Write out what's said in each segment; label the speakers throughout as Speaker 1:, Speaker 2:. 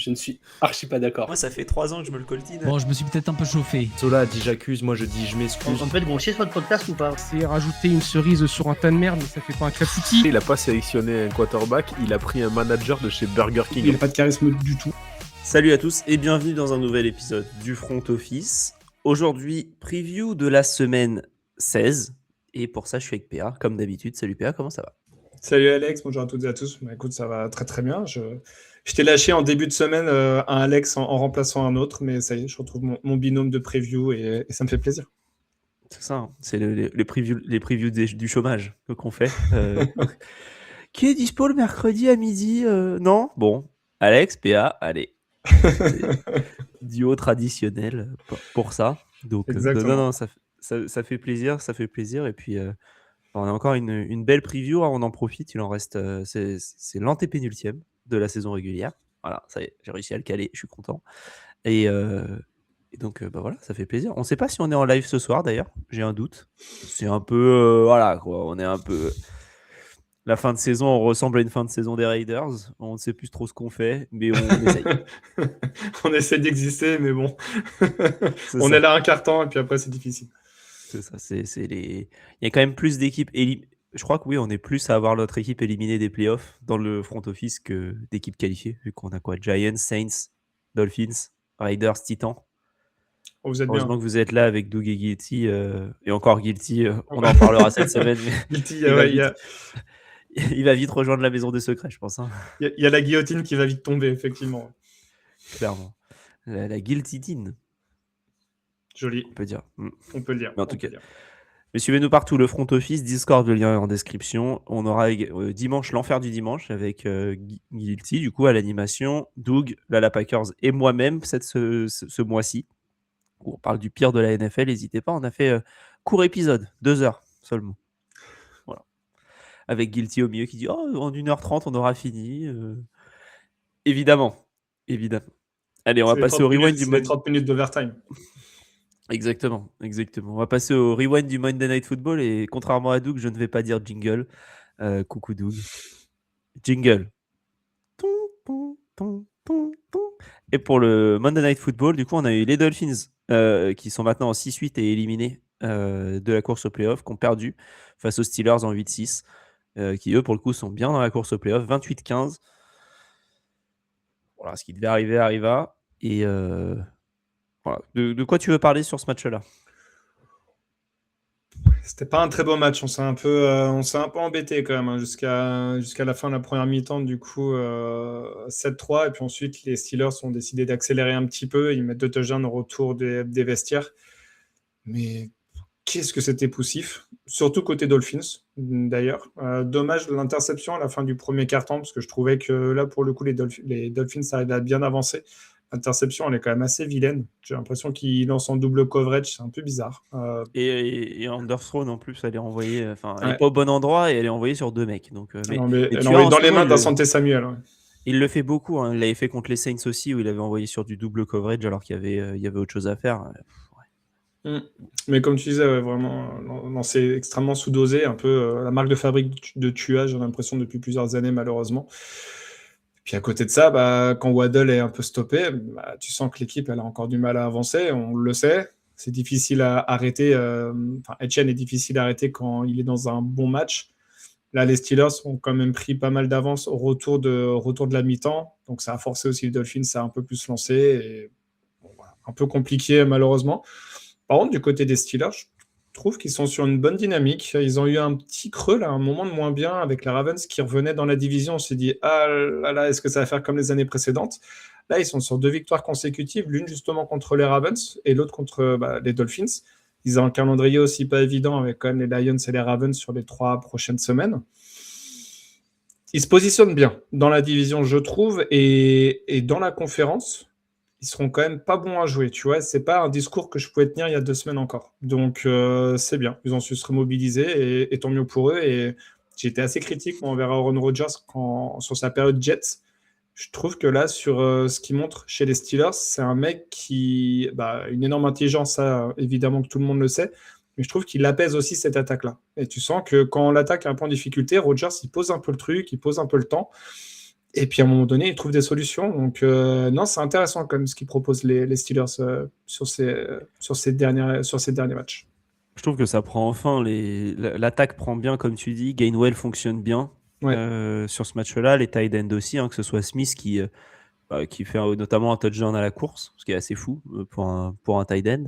Speaker 1: Je ne suis archi pas d'accord.
Speaker 2: Moi, ça fait 3 ans que je me le coltine.
Speaker 3: Bon, je me suis peut-être un peu chauffé.
Speaker 4: Sola dit j'accuse, moi je dis je m'excuse.
Speaker 5: On peut être gaucher sur le podcast ou pas?
Speaker 6: C'est rajouter une cerise sur un tas de merde, mais ça fait pas un clafoutis.
Speaker 4: Il a pas sélectionné un quarterback, il a pris un manager de chez Burger King.
Speaker 1: Il n'a pas de charisme du tout.
Speaker 2: Salut à tous et bienvenue dans un nouvel épisode du Front Office. Aujourd'hui, preview de la semaine 16. Et pour ça, je suis avec PA, comme d'habitude. Salut PA, comment ça va?
Speaker 1: Salut Alex, bonjour à toutes et à tous. Bah, écoute, ça va très très bien. Je t'ai lâché en début de semaine un Alex en remplaçant un autre, mais ça y est, je retrouve mon binôme de preview et ça me fait plaisir.
Speaker 2: C'est ça, hein. C'est les previews du chômage qu'on fait. Qui est dispo le mercredi à midi? Non? Bon, Alex, PA, allez. Duo traditionnel pour ça. Donc, non, ça fait plaisir, ça fait plaisir. Et puis, on a encore une belle preview, hein, on en profite. Il en reste, c'est l'antépénultième de la saison régulière. Voilà, ça y est, j'ai réussi à le caler, je suis content. Et donc, voilà, ça fait plaisir. On ne sait pas si on est en live ce soir d'ailleurs, j'ai un doute. C'est un peu, voilà, quoi, on est un peu. La fin de saison, on ressemble à une fin de saison des Raiders. On ne sait plus trop ce qu'on fait, mais on essaye.
Speaker 1: On essaie d'exister, mais bon.
Speaker 2: On
Speaker 1: est là un quart temps et puis après, c'est difficile.
Speaker 2: C'est ça. Il y a quand même plus d'équipes. Je crois que oui, on est plus à avoir notre équipe éliminée des playoffs dans le front office que d'équipes qualifiées, vu qu'on a quoi? Giants, Saints, Dolphins, Raiders, Titans.
Speaker 1: Oh, vous êtes
Speaker 2: Heureusement
Speaker 1: bien.
Speaker 2: que vous êtes là avec Doug et Guilty. Et encore Guilty, on en parlera cette semaine. Mais
Speaker 1: Guilty,
Speaker 2: il va vite rejoindre la maison des secrets, je pense. Hein.
Speaker 1: Il y a la guillotine qui va vite tomber, effectivement.
Speaker 2: Clairement. La guillotine.
Speaker 1: Joli.
Speaker 2: On peut dire.
Speaker 1: On peut le dire.
Speaker 2: Mais en tout cas. Mais suivez-nous partout, le front office, Discord, le lien est en description. On aura dimanche l'enfer du dimanche avec Guilty, du coup, à l'animation, Doug, Lala Packers et moi-même ce mois-ci. Où on parle du pire de la NFL, n'hésitez pas. On a fait court épisode, 2 heures seulement. Voilà. Avec Guilty au milieu qui dit « Oh, en 1h30, on aura fini. » Évidemment. Allez, on va passer au rewind du...
Speaker 1: 30 minutes d'overtime.
Speaker 2: Exactement. On va passer au rewind du Monday Night Football et contrairement à Doug, je ne vais pas dire jingle. Coucou Doug. Jingle. Et pour le Monday Night Football, du coup, on a eu les Dolphins qui sont maintenant en 6-8 et éliminés de la course au playoff, qui ont perdu face aux Steelers en 8-6, qui eux, pour le coup, sont bien dans la course au playoff, 28-15. Voilà, ce qui devait arriver arriva. Et... Voilà. De quoi tu veux parler sur ce match-là?
Speaker 1: C'était pas un très beau match. On s'est un peu embêté quand même, hein, jusqu'à la fin de la première mi-temps. Du coup, 7-3. Et puis ensuite, les Steelers ont décidé d'accélérer un petit peu. Ils mettent 2 touchdowns au retour des vestiaires. Mais qu'est-ce que c'était poussif. Surtout côté Dolphins, d'ailleurs. Dommage l'interception à la fin du premier quart-temps, parce que je trouvais que là, pour le coup, les Dolphins arrivaient à bien avancer. L'interception, elle est quand même assez vilaine. J'ai l'impression qu'il lance en double coverage, c'est un peu bizarre.
Speaker 2: Et underthrown en plus, elle est envoyée. Elle n'est pas au bon endroit et elle est envoyée sur 2 mecs. Donc,
Speaker 1: mais elle est envoyée dans les mains d'un Santé Samuel. Ouais.
Speaker 2: Il le fait beaucoup. Hein. Il l'avait fait contre les Saints aussi, où il avait envoyé sur du double coverage alors qu'il y avait autre chose à faire.
Speaker 1: Mais comme tu disais, vraiment, lancé extrêmement sous-dosé, un peu la marque de fabrique de tuage, j'ai l'impression, depuis plusieurs années, malheureusement. Puis à côté de ça, quand Waddle est un peu stoppé, tu sens que l'équipe elle a encore du mal à avancer, on le sait. C'est difficile à arrêter. Etienne est difficile à arrêter quand il est dans un bon match. Là, les Steelers ont quand même pris pas mal d'avance au retour de la mi-temps. Donc ça a forcé aussi les Dolphins à un peu plus lancer. Et, un peu compliqué, malheureusement. Par contre, du côté des Steelers, je trouve qu'ils sont sur une bonne dynamique. Ils ont eu un petit creux, là, un moment de moins bien avec les Ravens qui revenaient dans la division. On s'est dit, ah là, est-ce que ça va faire comme les années précédentes? Là, ils sont sur 2 victoires consécutives, l'une justement contre les Ravens et l'autre contre les Dolphins. Ils ont un calendrier aussi pas évident avec quand même les Lions et les Ravens sur les 3 prochaines semaines. Ils se positionnent bien dans la division, je trouve, et dans la conférence. Ils seront quand même pas bons à jouer, tu vois. C'est pas un discours que je pouvais tenir il y a 2 semaines encore. Donc, c'est bien. Ils ont su se remobiliser et tant mieux pour eux. Et j'ai été assez critique envers Aaron Rodgers sur sa période Jets. Je trouve que là, sur ce qu'il montre chez les Steelers, c'est un mec qui... une énorme intelligence, ça, évidemment que tout le monde le sait. Mais je trouve qu'il apaise aussi cette attaque-là. Et tu sens que quand l'attaque a un point de difficulté, Rodgers, il pose un peu le truc, il pose un peu le temps. Et puis à un moment donné, ils trouvent des solutions. Donc non, c'est intéressant quand même ce qu'ils proposent les Steelers sur ces derniers matchs.
Speaker 2: Je trouve que ça prend enfin l'attaque prend bien comme tu dis, Gainwell fonctionne bien
Speaker 1: Ouais.
Speaker 2: sur ce match-là, les tight ends aussi, que ce soit Smith qui fait notamment un touchdown à la course, ce qui est assez fou pour un tight end.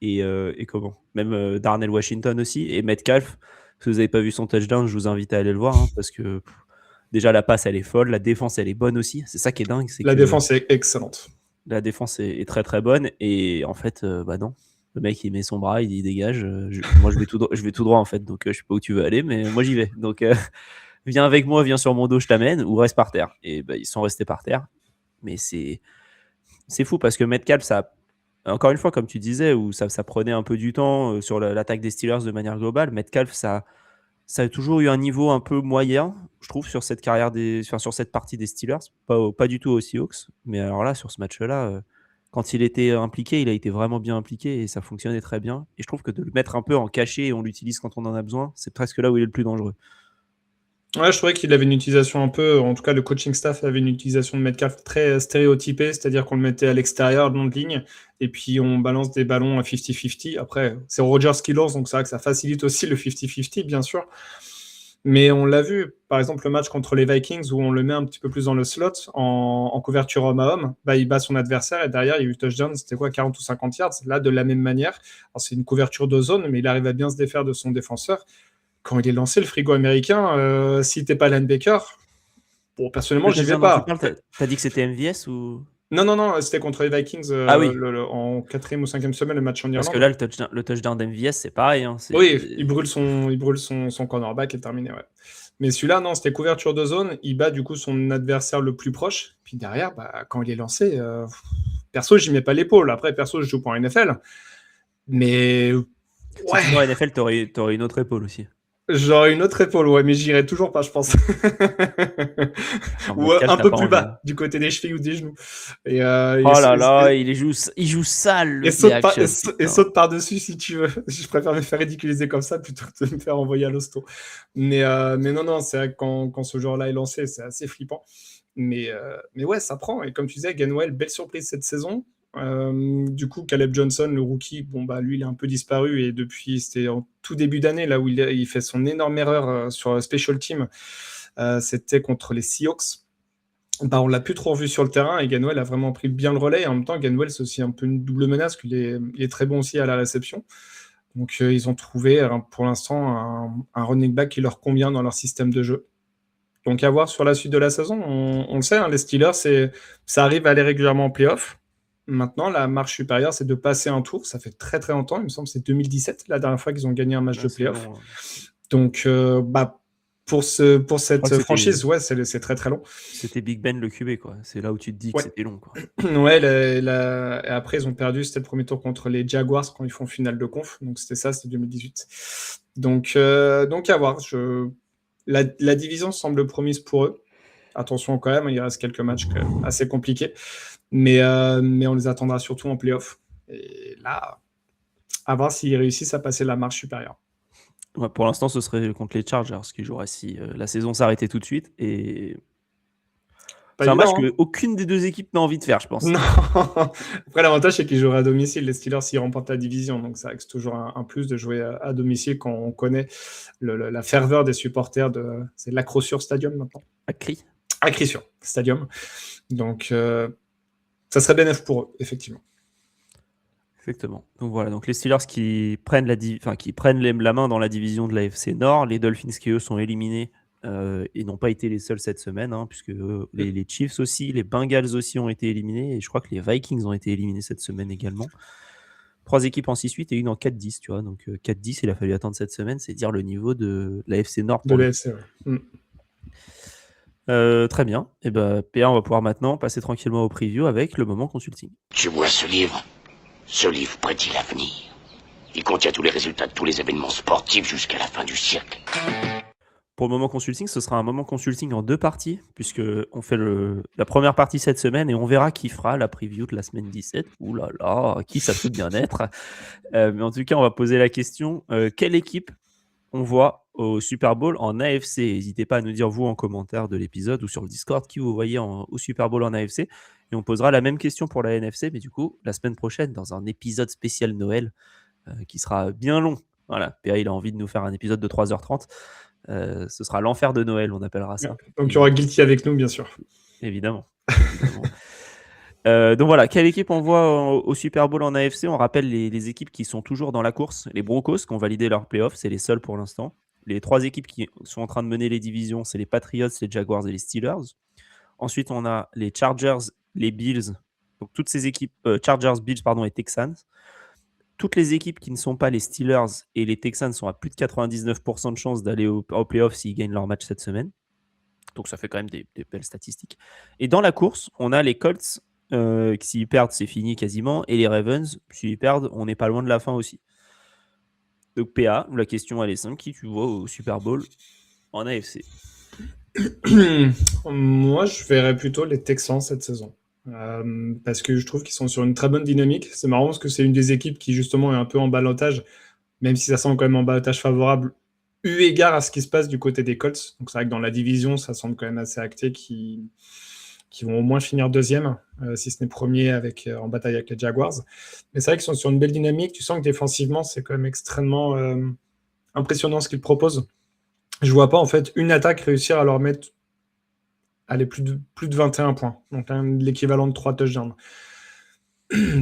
Speaker 2: Et comment même Darnell Washington aussi et Metcalf. Si vous n'avez pas vu son touchdown, je vous invite à aller le voir parce que déjà la passe elle est folle, la défense elle est bonne aussi. C'est ça qui est dingue, c'est
Speaker 1: La
Speaker 2: que
Speaker 1: défense est excellente.
Speaker 2: la défense est très très bonne et en fait non. Le mec il met son bras, il dit dégage. Moi je vais tout droit en fait, donc je sais pas où tu veux aller, mais moi j'y vais. Donc viens avec moi, viens sur mon dos, je t'amène ou reste par terre. Et ils sont restés par terre. Mais c'est fou parce que Metcalf, ça, encore une fois, comme tu disais, où ça prenait un peu du temps sur l'attaque des Steelers de manière globale. Metcalf, ça a toujours eu un niveau un peu moyen, je trouve, sur cette sur cette partie des Steelers. Pas du tout aux Seahawks. Mais alors là, sur ce match-là, quand il était impliqué, il a été vraiment bien impliqué et ça fonctionnait très bien. Et je trouve que de le mettre un peu en cachet et on l'utilise quand on en a besoin, c'est presque là où il est le plus dangereux.
Speaker 1: Ouais, je trouvais qu'il avait une utilisation un peu, en tout cas le coaching staff avait une utilisation de Metcalf très stéréotypée, c'est-à-dire qu'on le mettait à l'extérieur, long de ligne, et puis on balance des ballons à 50-50. Après, c'est Rodgers qui lance, donc c'est vrai que ça facilite aussi le 50-50, bien sûr. Mais on l'a vu, par exemple, le match contre les Vikings, où on le met un petit peu plus dans le slot, en couverture homme à homme, il bat son adversaire, et derrière, il y a eu touchdown, c'était quoi, 40 ou 50 yards. Là, de la même manière, alors, c'est une couverture de zone, mais il arrive à bien se défaire de son défenseur. Quand il est lancé, le frigo américain, si t'es pas linebacker, bon, personnellement, j'y vais pas.
Speaker 2: T'as dit que c'était MVS ou...
Speaker 1: Non, c'était contre les Vikings
Speaker 2: oui.
Speaker 1: en 4e ou 5e semaine, le match en Irlande.
Speaker 2: Parce que là, le touchdown d'MVS, c'est pareil.
Speaker 1: Oui, il brûle son cornerback et terminé, ouais. Mais celui-là, non, c'était couverture de zone. Il bat du coup son adversaire le plus proche. Puis derrière, quand il est lancé, perso, j'y mets pas l'épaule. Après, perso, je joue pour un NFL. Mais
Speaker 2: ouais. Si tu joues en NFL, t'aurais une autre épaule aussi.
Speaker 1: J'aurais une autre épaule, ouais, mais j'irai toujours pas, je pense. Ou un peu plus bas, du côté des chevilles ou des genoux.
Speaker 2: Et, il joue sale.
Speaker 1: Et saute par-dessus si tu veux. Je préfère me faire ridiculiser comme ça plutôt que de me faire envoyer à l'hosto. Mais non, c'est vrai que quand ce joueur-là est lancé, c'est assez flippant. Mais ouais, ça prend. Et comme tu disais, Gainwell, belle surprise cette saison. Du coup, Caleb Johnson, le rookie, lui, il est un peu disparu et depuis, c'était en tout début d'année, là où il fait son énorme erreur sur Special Team, c'était contre les Seahawks. On l'a plus trop revu sur le terrain et Gainwell a vraiment pris bien le relais. Et en même temps, Gainwell, c'est aussi un peu une double menace, qu'il est très bon aussi à la réception. Donc, ils ont trouvé pour l'instant un running back qui leur convient dans leur système de jeu. Donc, à voir sur la suite de la saison. On le sait, les Steelers, ça arrive à aller régulièrement en playoff. Maintenant, la marche supérieure, c'est de passer un tour. Ça fait très très longtemps, il me semble que c'est 2017, la dernière fois qu'ils ont gagné un match de playoff. Long, Donc, pour cette franchise, ouais, c'est très très long.
Speaker 2: C'était Big Ben le QB, quoi. C'est là où tu te dis que c'était long, quoi.
Speaker 1: Ouais, et après, ils ont perdu. C'était le premier tour contre les Jaguars quand ils font finale de conf. Donc, c'était 2018. Donc à voir. La division semble promise pour eux. Attention quand même, il reste quelques matchs assez compliqués. Mais on les attendra surtout en play-off. Et là, à voir s'ils réussissent à passer la marche supérieure.
Speaker 2: Ouais, pour l'instant, ce serait contre les Chargers qui joueraient si la saison s'arrêtait tout de suite. Et c'est un match qu'aucune des deux équipes n'a envie de faire, je pense.
Speaker 1: Non. Après, l'avantage, c'est qu'ils joueraient à domicile. Les Steelers, s'ils remportent la division. Donc, c'est toujours un plus de jouer à domicile quand on connaît la ferveur des supporters c'est l'Acrosure Stadium maintenant. Acrisure Stadium. Donc, ça serait bénéfique pour eux, effectivement.
Speaker 2: Exactement. Donc voilà, donc les Steelers qui prennent la main dans la division de l'AFC Nord, les Dolphins qui eux sont éliminés et n'ont pas été les seuls cette semaine, puisque les Chiefs aussi, les Bengals aussi ont été éliminés, et je crois que les Vikings ont été éliminés cette semaine également. 3 équipes en 6-8 et une en 4-10, tu vois. Donc 4-10, il a fallu attendre cette semaine, c'est dire le niveau de l'AFC Nord.
Speaker 1: De l'AFC, ouais.
Speaker 2: Très bien. Et PA, on va pouvoir maintenant passer tranquillement au preview avec le moment consulting.
Speaker 3: Tu vois ce livre ? Ce livre prédit l'avenir. Il contient tous les résultats de tous les événements sportifs jusqu'à la fin du siècle.
Speaker 2: Pour le moment consulting, ce sera un moment consulting en 2 parties, puisque on fait la première partie cette semaine et on verra qui fera la preview de la semaine 17. Ouh là là, qui ça peut bien être. Mais en tout cas, on va poser la question, quelle équipe on voit au Super Bowl en AFC. N'hésitez pas à nous dire, vous, en commentaire de l'épisode ou sur le Discord, qui vous voyez au Super Bowl en AFC. Et on posera la même question pour la NFC, mais du coup, la semaine prochaine, dans un épisode spécial Noël, qui sera bien long. Voilà, PA, il a envie de nous faire un épisode de 3h30. Ce sera l'enfer de Noël, on appellera ça.
Speaker 1: Donc il y aura Guilty avec nous, bien sûr.
Speaker 2: Évidemment. Donc voilà, quelle équipe on voit au Super Bowl en AFC? On rappelle les équipes qui sont toujours dans la course. Les Broncos qui ont validé leur playoff, c'est les seuls pour l'instant. Les 3 équipes qui sont en train de mener les divisions, c'est les Patriots, les Jaguars et les Steelers. Ensuite, on a les Chargers, les Bills. Donc toutes ces équipes, Chargers, Bills et Texans. Toutes les équipes qui ne sont pas les Steelers et les Texans sont à plus de 99% de chances d'aller au playoff s'ils gagnent leur match cette semaine. Donc ça fait quand même des belles statistiques. Et dans la course, on a les Colts, qui s'ils perdent, c'est fini quasiment. Et les Ravens, s'ils perdent, on n'est pas loin de la fin aussi. Donc PA, la question elle est simple. Qui tu vois au Super Bowl en AFC?
Speaker 1: Moi, je verrais plutôt les Texans cette saison. Parce que je trouve qu'ils sont sur une très bonne dynamique. C'est marrant parce que c'est une des équipes qui justement est un peu en ballottage, même si ça semble quand même en ballottage favorable, eu égard à ce qui se passe du côté des Colts. Donc c'est vrai que dans la division, ça semble quand même assez acté qui vont au moins finir deuxième, si ce n'est premier en bataille avec les Jaguars. Mais c'est vrai qu'ils sont sur une belle dynamique. Tu sens que défensivement, c'est quand même extrêmement impressionnant ce qu'ils proposent. Je vois pas en fait une attaque réussir à leur mettre plus de 21 points, donc l'équivalent de 3 touchdowns.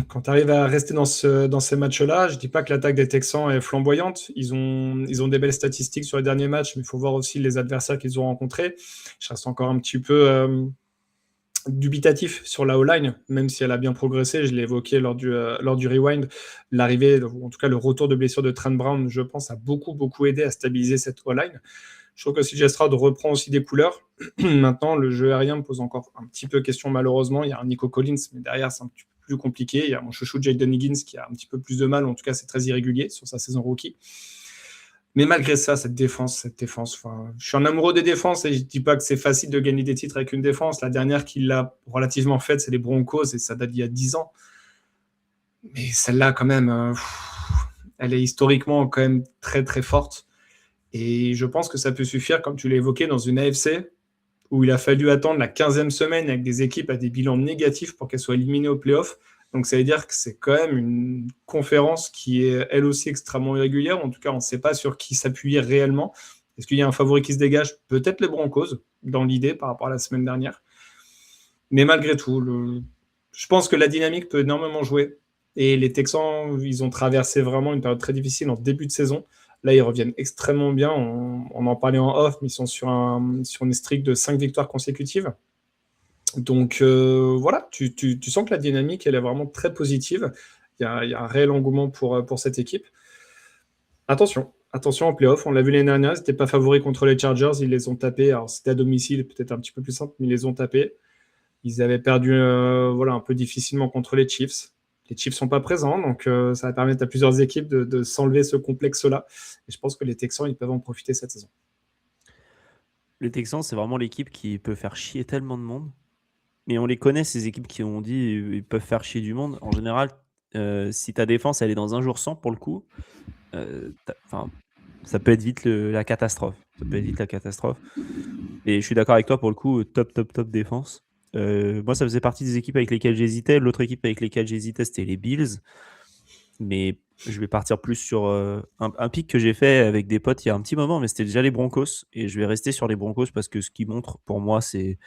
Speaker 1: Quand tu arrives à rester dans ces matchs-là, je dis pas que l'attaque des Texans est flamboyante. Ils ont des belles statistiques sur les derniers matchs, mais il faut voir aussi les adversaires qu'ils ont rencontrés. Je reste encore un petit peu dubitatif sur la O-line, même si elle a bien progressé. Je l'ai évoqué lors du rewind. L'arrivée, ou en tout cas le retour de blessure de Trent Brown, je pense, a beaucoup aidé à stabiliser cette O-line. Je trouve que CJ Stroud reprend aussi des couleurs. Maintenant, le jeu aérien me pose encore un petit peu question, malheureusement. Il y a un Nico Collins, mais derrière, c'est un petit peu plus compliqué. Il y a mon chouchou Jaden Higgins qui a un petit peu plus de mal. En tout cas, c'est très irrégulier sur sa saison rookie. Mais malgré ça, cette défense, je suis un amoureux des défenses et je ne dis pas que c'est facile de gagner des titres avec une défense. La dernière qui l'a relativement faite, c'est les Broncos et ça date d'il y a 10 ans. Mais celle-là, quand même, elle est historiquement quand même très, très forte. Et je pense que ça peut suffire, comme tu l'as évoqué, dans une AFC où il a fallu attendre la 15e semaine avec des équipes à des bilans négatifs pour qu'elles soient éliminées au play-off. Donc ça veut dire que c'est quand même une conférence qui est elle aussi extrêmement irrégulière. En tout cas, on ne sait pas sur qui s'appuyer réellement. Est-ce qu'il y a un favori qui se dégage? Peut-être les Broncos, dans l'idée, par rapport à la semaine dernière. Mais malgré tout, je pense que la dynamique peut énormément jouer. Et les Texans, ils ont traversé vraiment une période très difficile en début de saison. Là, ils reviennent extrêmement bien. On en parlait en off, mais ils sont sur une streak de 5 victoires consécutives. Donc voilà, tu sens que la dynamique, elle est vraiment très positive. Il y a un réel engouement pour cette équipe. Attention en play-off. On l'a vu l'année dernière, ils n'étaient pas favoris contre les Chargers. Ils les ont tapés. Alors, c'était à domicile, peut-être un petit peu plus simple, mais ils les ont tapés. Ils avaient perdu un peu difficilement contre les Chiefs. Les Chiefs ne sont pas présents, donc ça va permettre à plusieurs équipes de s'enlever ce complexe-là. Et je pense que les Texans, ils peuvent en profiter cette saison.
Speaker 2: Les Texans, c'est vraiment l'équipe qui peut faire chier tellement de monde. Mais on les connaît, ces équipes qui ont dit ils peuvent faire chier du monde. En général, si ta défense elle est dans un jour sans, pour le coup, ça peut être vite la catastrophe. Et je suis d'accord avec toi, pour le coup, top défense. Moi, ça faisait partie des équipes avec lesquelles j'hésitais. L'autre équipe avec lesquelles j'hésitais, c'était les Bills. Mais je vais partir plus sur un pic que j'ai fait avec des potes il y a un petit moment, mais c'était déjà les Broncos. Et je vais rester sur les Broncos parce que ce qu'ils montrent, pour moi, c'est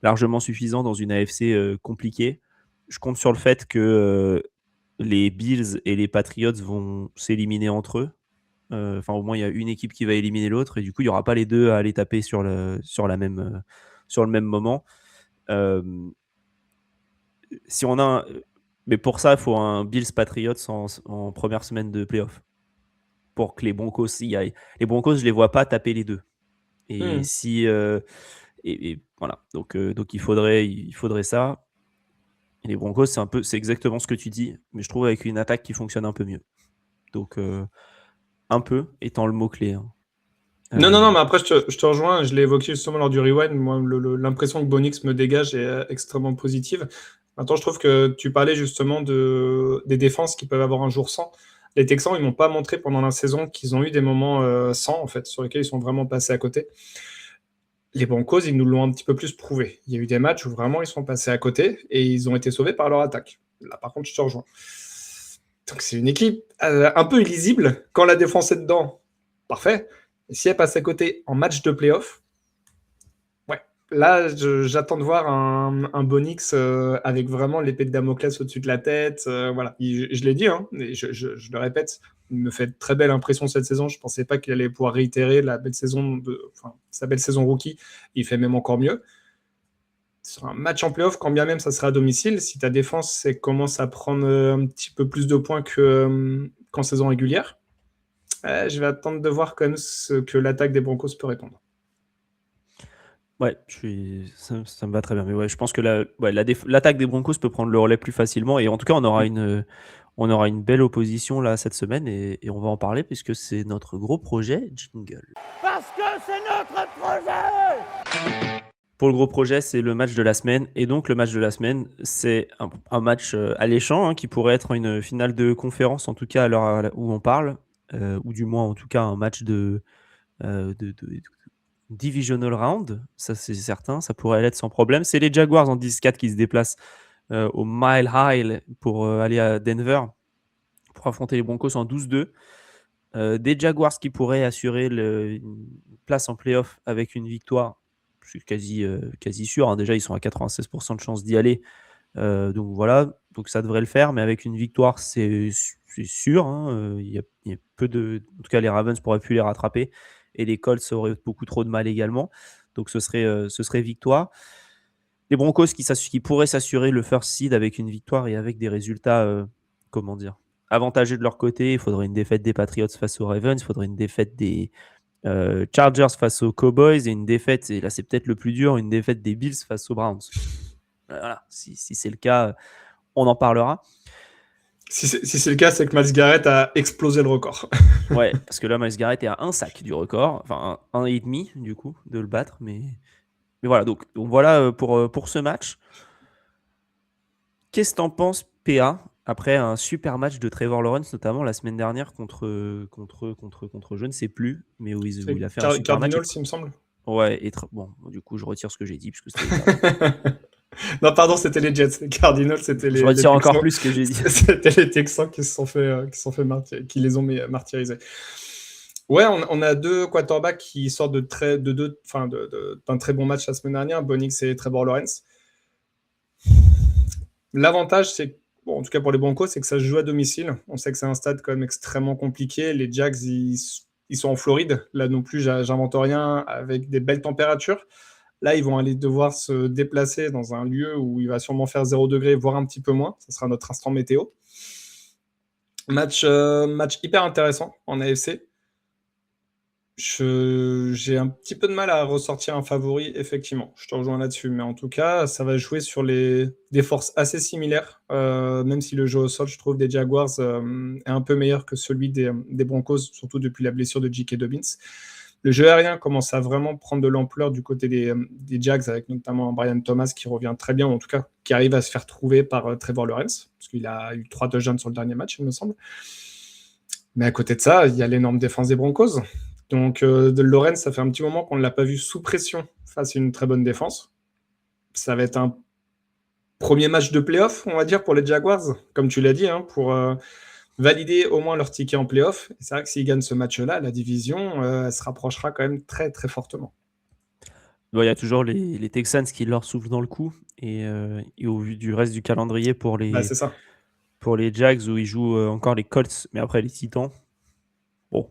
Speaker 2: largement suffisant dans une AFC compliquée. Je compte sur le fait que les Bills et les Patriots vont s'éliminer entre eux. Au moins, il y a une équipe qui va éliminer l'autre. Et du coup, il n'y aura pas les deux à aller taper sur le même moment. Si on a mais pour ça, il faut un Bills Patriots en première semaine de playoff pour que les Broncos y aillent. Les Broncos, je les vois pas taper les deux. Et et voilà. Donc il faudrait ça. Et les Broncos, c'est exactement ce que tu dis, mais je trouve avec une attaque qui fonctionne un peu mieux. Donc un peu étant le mot clé. Hein.
Speaker 1: Non, mais après, je te rejoins. Je l'ai évoqué justement lors du rewind. Moi, l'impression que Bonix me dégage est extrêmement positive. Maintenant, je trouve que tu parlais justement des défenses qui peuvent avoir un jour sans. Les Texans, ils m'ont pas montré pendant la saison qu'ils ont eu des moments sans, en fait, sur lesquels ils sont vraiment passés à côté. Les Broncos, ils nous l'ont un petit peu plus prouvé. Il y a eu des matchs où vraiment ils sont passés à côté et ils ont été sauvés par leur attaque. Là, par contre, je te rejoins. Donc, c'est une équipe un peu illisible. Quand la défense est dedans, parfait. Et si elle passe à côté en match de playoff, ouais. Là, j'attends de voir un Bonix avec vraiment l'épée de Damoclès au-dessus de la tête. Voilà. Je l'ai dit, hein, et je le répète, il me fait très belle impression cette saison. Je ne pensais pas qu'il allait pouvoir réitérer sa belle saison rookie. Il fait même encore mieux. Sur un match en playoff, quand bien même ça sera à domicile, si ta défense commence à prendre un petit peu plus de points qu'en saison régulière, je vais attendre de voir quand même ce que l'attaque des Broncos peut répondre.
Speaker 2: Ouais, ça me va très bien. Mais ouais, je pense que l'attaque des Broncos peut prendre le relais plus facilement. Et en tout cas, on aura une belle opposition là cette semaine et on va en parler puisque c'est notre gros projet Jingle.
Speaker 7: Parce que c'est notre projet!
Speaker 2: Pour le gros projet, c'est le match de la semaine. Et donc, le match de la semaine, c'est un match alléchant qui pourrait être une finale de conférence, en tout cas à l'heure où on parle, ou du moins, en tout cas, un match de divisional round. Ça, c'est certain. Ça pourrait l'être sans problème. C'est les Jaguars en 10-4 qui se déplacent au Mile High pour aller à Denver pour affronter les Broncos en 12-2. Des Jaguars qui pourraient assurer une place en playoff avec une victoire. Je suis quasi sûr. Hein. Déjà, ils sont à 96% de chance d'y aller. Donc voilà, donc ça devrait le faire. Mais avec une victoire, c'est sûr. Hein. Il y a peu de... En tout cas, les Ravens pourraient plus les rattraper. Et les Colts auraient beaucoup trop de mal également. Donc ce serait victoire. Les Broncos qui pourraient s'assurer le first seed avec une victoire et avec des résultats, avantagés de leur côté. Il faudrait une défaite des Patriots face aux Ravens. Il faudrait une défaite des Chargers face aux Cowboys et une défaite, et là c'est peut-être le plus dur, une défaite des Bills face aux Browns. Voilà, si c'est le cas, on en parlera.
Speaker 1: Si c'est le cas, c'est que Myles Garrett a explosé le record.
Speaker 2: Ouais, parce que là, Myles Garrett est à un sac du record, enfin un et demi du coup de le battre, mais voilà. Donc voilà pour ce match. Qu'est-ce que t'en penses, PA, après un super match de Trevor Lawrence, notamment la semaine dernière contre je ne sais plus, mais où il a fait un super match.
Speaker 1: Cardinals, il me semble.
Speaker 2: Ouais, bon, du coup, je retire ce que j'ai dit parce que c'était.
Speaker 1: Non, pardon, c'était les Jets. Les Cardinals, c'était les.
Speaker 2: Je retire
Speaker 1: les
Speaker 2: encore
Speaker 1: Texans.
Speaker 2: plus ce que j'ai dit.
Speaker 1: C'était les Texans qui qui les ont martyrisés. Ouais, on a deux quarterbacks qui sortent d'un très bon match la semaine dernière, Bonix et Trevor Lawrence. L'avantage, c'est, en tout cas pour les Broncos, c'est que ça se joue à domicile. On sait que c'est un stade quand même extrêmement compliqué. Les Jags, ils sont en Floride. Là non plus, j'invente rien, avec des belles températures. Là, ils vont aller devoir se déplacer dans un lieu où il va sûrement faire 0 degré, voire un petit peu moins. Ça sera notre instant météo. Match hyper intéressant en AFC. J'ai un petit peu de mal à ressortir un favori, effectivement. Je te rejoins là-dessus. Mais en tout cas, ça va jouer sur des forces assez similaires. Même si le jeu au sol, je trouve, des Jaguars est un peu meilleur que celui des Broncos, surtout depuis la blessure de J.K. Dobbins. Le jeu aérien commence à vraiment prendre de l'ampleur du côté des Jags, avec notamment Brian Thomas qui revient très bien, ou en tout cas qui arrive à se faire trouver par Trevor Lawrence, parce qu'il a eu 3 touchdowns sur le dernier match, il me semble. Mais à côté de ça, il y a l'énorme défense des Broncos. Donc, de Lawrence, ça fait un petit moment qu'on ne l'a pas vu sous pression face à une très bonne défense. Ça va être un premier match de play-off, on va dire, pour les Jaguars, comme tu l'as dit, hein, pour valider au moins leur ticket en play-off. Et c'est vrai que s'ils gagnent ce match-là, la division, elle se rapprochera quand même très, très fortement.
Speaker 2: Il y a toujours les Texans qui leur soufflent dans le cou. Et au vu du reste du calendrier pour les Jags, où ils jouent encore les Colts, mais après les Titans, bon,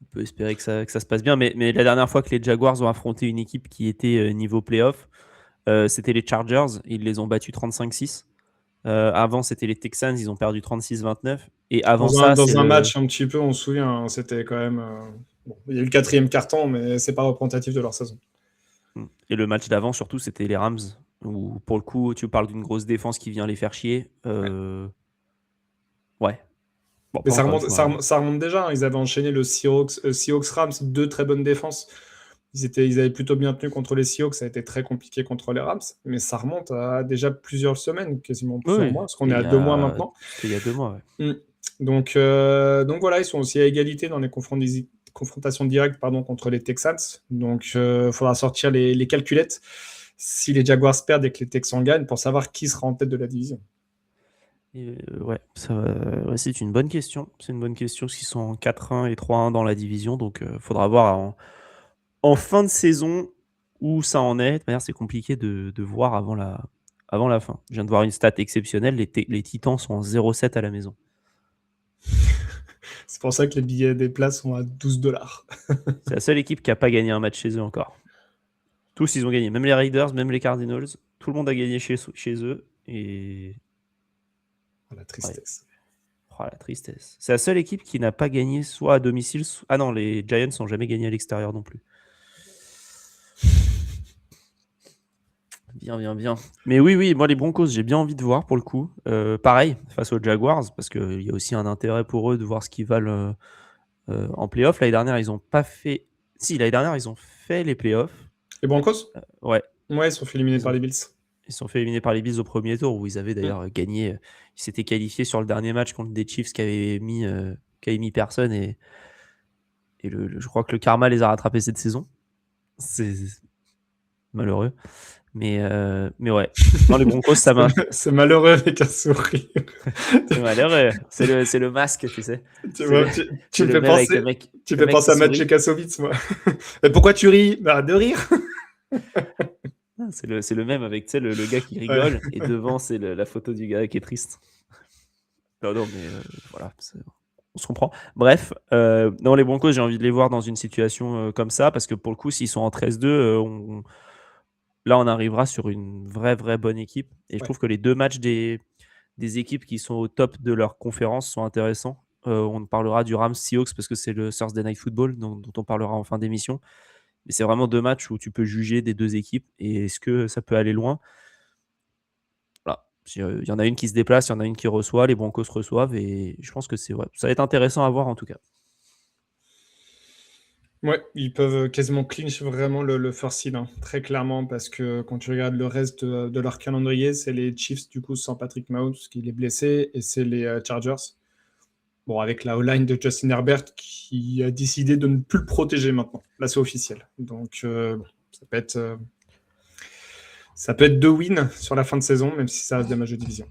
Speaker 2: on peut espérer que ça se passe bien. Mais la dernière fois que les Jaguars ont affronté une équipe qui était niveau playoff, c'était les Chargers. Ils les ont battus 35-6. Avant, c'était les Texans, ils ont perdu 36-29. Et avant
Speaker 1: dans un match un petit peu, on se souvient, hein, c'était quand même... il y a eu le 4e carton, mais c'est pas représentatif de leur saison.
Speaker 2: Et le match d'avant, surtout, c'était les Rams, où pour le coup, tu parles d'une grosse défense qui vient les faire chier. Ouais. Bon,
Speaker 1: mais ça remonte déjà. Hein. Ils avaient enchaîné le Seahawks-Rams, 2 très bonnes défenses. Ils avaient plutôt bien tenu contre les Seahawks, ça a été très compliqué contre les Rams, mais ça remonte à déjà plusieurs semaines, quasiment plusieurs mois, parce qu'on est à 2 mois maintenant.
Speaker 2: Il y a 2 mois, ouais.
Speaker 1: Donc voilà, ils sont aussi à égalité dans les confrontations directes contre les Texans. Donc il faudra sortir les calculettes si les Jaguars perdent et que les Texans gagnent pour savoir qui sera en tête de la division.
Speaker 2: Ouais, c'est une bonne question. C'est une bonne question parce qu'ils sont en 4-1 et 3-1 dans la division. Donc il faudra voir en fin de saison où ça en est. De toute manière, c'est compliqué de voir avant la fin. Je viens de voir une stat exceptionnelle. Les Titans sont en 0-7 à la maison.
Speaker 1: C'est pour ça que les billets des places sont à $12.
Speaker 2: C'est la seule équipe qui n'a pas gagné un match chez eux encore. Tous, ils ont gagné. Même les Raiders, même les Cardinals. Tout le monde a gagné chez eux. Et
Speaker 1: La tristesse.
Speaker 2: oh, la tristesse. C'est la seule équipe qui n'a pas gagné soit à domicile. Ah non, les Giants n'ont jamais gagné à l'extérieur non plus. Bien. Mais oui, moi les Broncos, j'ai bien envie de voir pour le coup. Pareil, face aux Jaguars, parce qu'il y a aussi un intérêt pour eux de voir ce qu'ils valent en playoff. L'année dernière, ils n'ont pas fait. Si, l'année dernière, ils ont fait les playoffs.
Speaker 1: Les Broncos
Speaker 2: Ouais.
Speaker 1: Ouais, ils sont fait éliminer par les Bills.
Speaker 2: Ils se sont fait éliminer par les Bills au premier tour, où ils avaient d'ailleurs gagné. Ils s'étaient qualifiés sur le dernier match contre des Chiefs qui avaient mis personne. Et je crois que le karma les a rattrapés cette saison. C'est malheureux. Mais ouais. Non, les Broncos, ça m'a.
Speaker 1: C'est malheureux avec un sourire.
Speaker 2: C'est malheureux. C'est le masque, tu sais.
Speaker 1: Tu me fais penser, tu fais penser à Mathieu Kassovitz, moi. Mais pourquoi tu ris? Bah, de rire.
Speaker 2: C'est le même avec le gars qui rigole et devant c'est la photo du gars qui est triste. Non, mais voilà, on se comprend. Bref, non, les Broncos, j'ai envie de les voir dans une situation comme ça parce que pour le coup, s'ils sont en 13-2, là on arrivera sur une vraie bonne équipe. Et je trouve que les deux matchs des équipes qui sont au top de leur conférence sont intéressants. On parlera du Rams Seahawks parce que c'est le Thursday Night Football dont on parlera en fin d'émission. Mais c'est vraiment deux matchs où tu peux juger des deux équipes et est-ce que ça peut aller loin. Voilà. Il y en a une qui se déplace, il y en a une qui reçoit, les Broncos reçoivent et je pense que ça va être intéressant à voir en tout cas.
Speaker 1: Ouais, ils peuvent quasiment clinch vraiment le first seed, très clairement, parce que quand tu regardes le reste de leur calendrier, c'est les Chiefs du coup sans Patrick Mahomes qui est blessé et c'est les Chargers. Bon, avec la O-line de Justin Herbert qui a décidé de ne plus le protéger maintenant. Là, c'est officiel. Donc, ça peut être 2 wins sur la fin de saison, même si ça reste des matchs de division.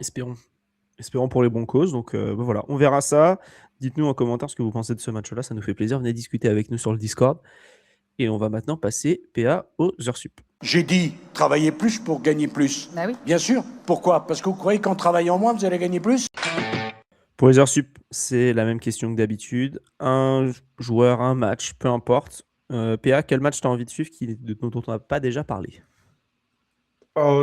Speaker 2: Espérons pour les Broncos. Donc, voilà, on verra ça. Dites-nous en commentaire ce que vous pensez de ce match-là. Ça nous fait plaisir. Venez discuter avec nous sur le Discord. Et on va maintenant passer, PA, aux heures sup.
Speaker 8: J'ai dit travailler plus pour gagner plus.
Speaker 9: Bah oui.
Speaker 8: Bien sûr. Pourquoi? Parce que vous croyez qu'en travaillant moins, vous allez gagner plus?
Speaker 2: Pour les heures sup, c'est la même question que d'habitude. Un joueur, un match, peu importe. PA, quel match tu as envie de suivre dont on n'a pas déjà parlé?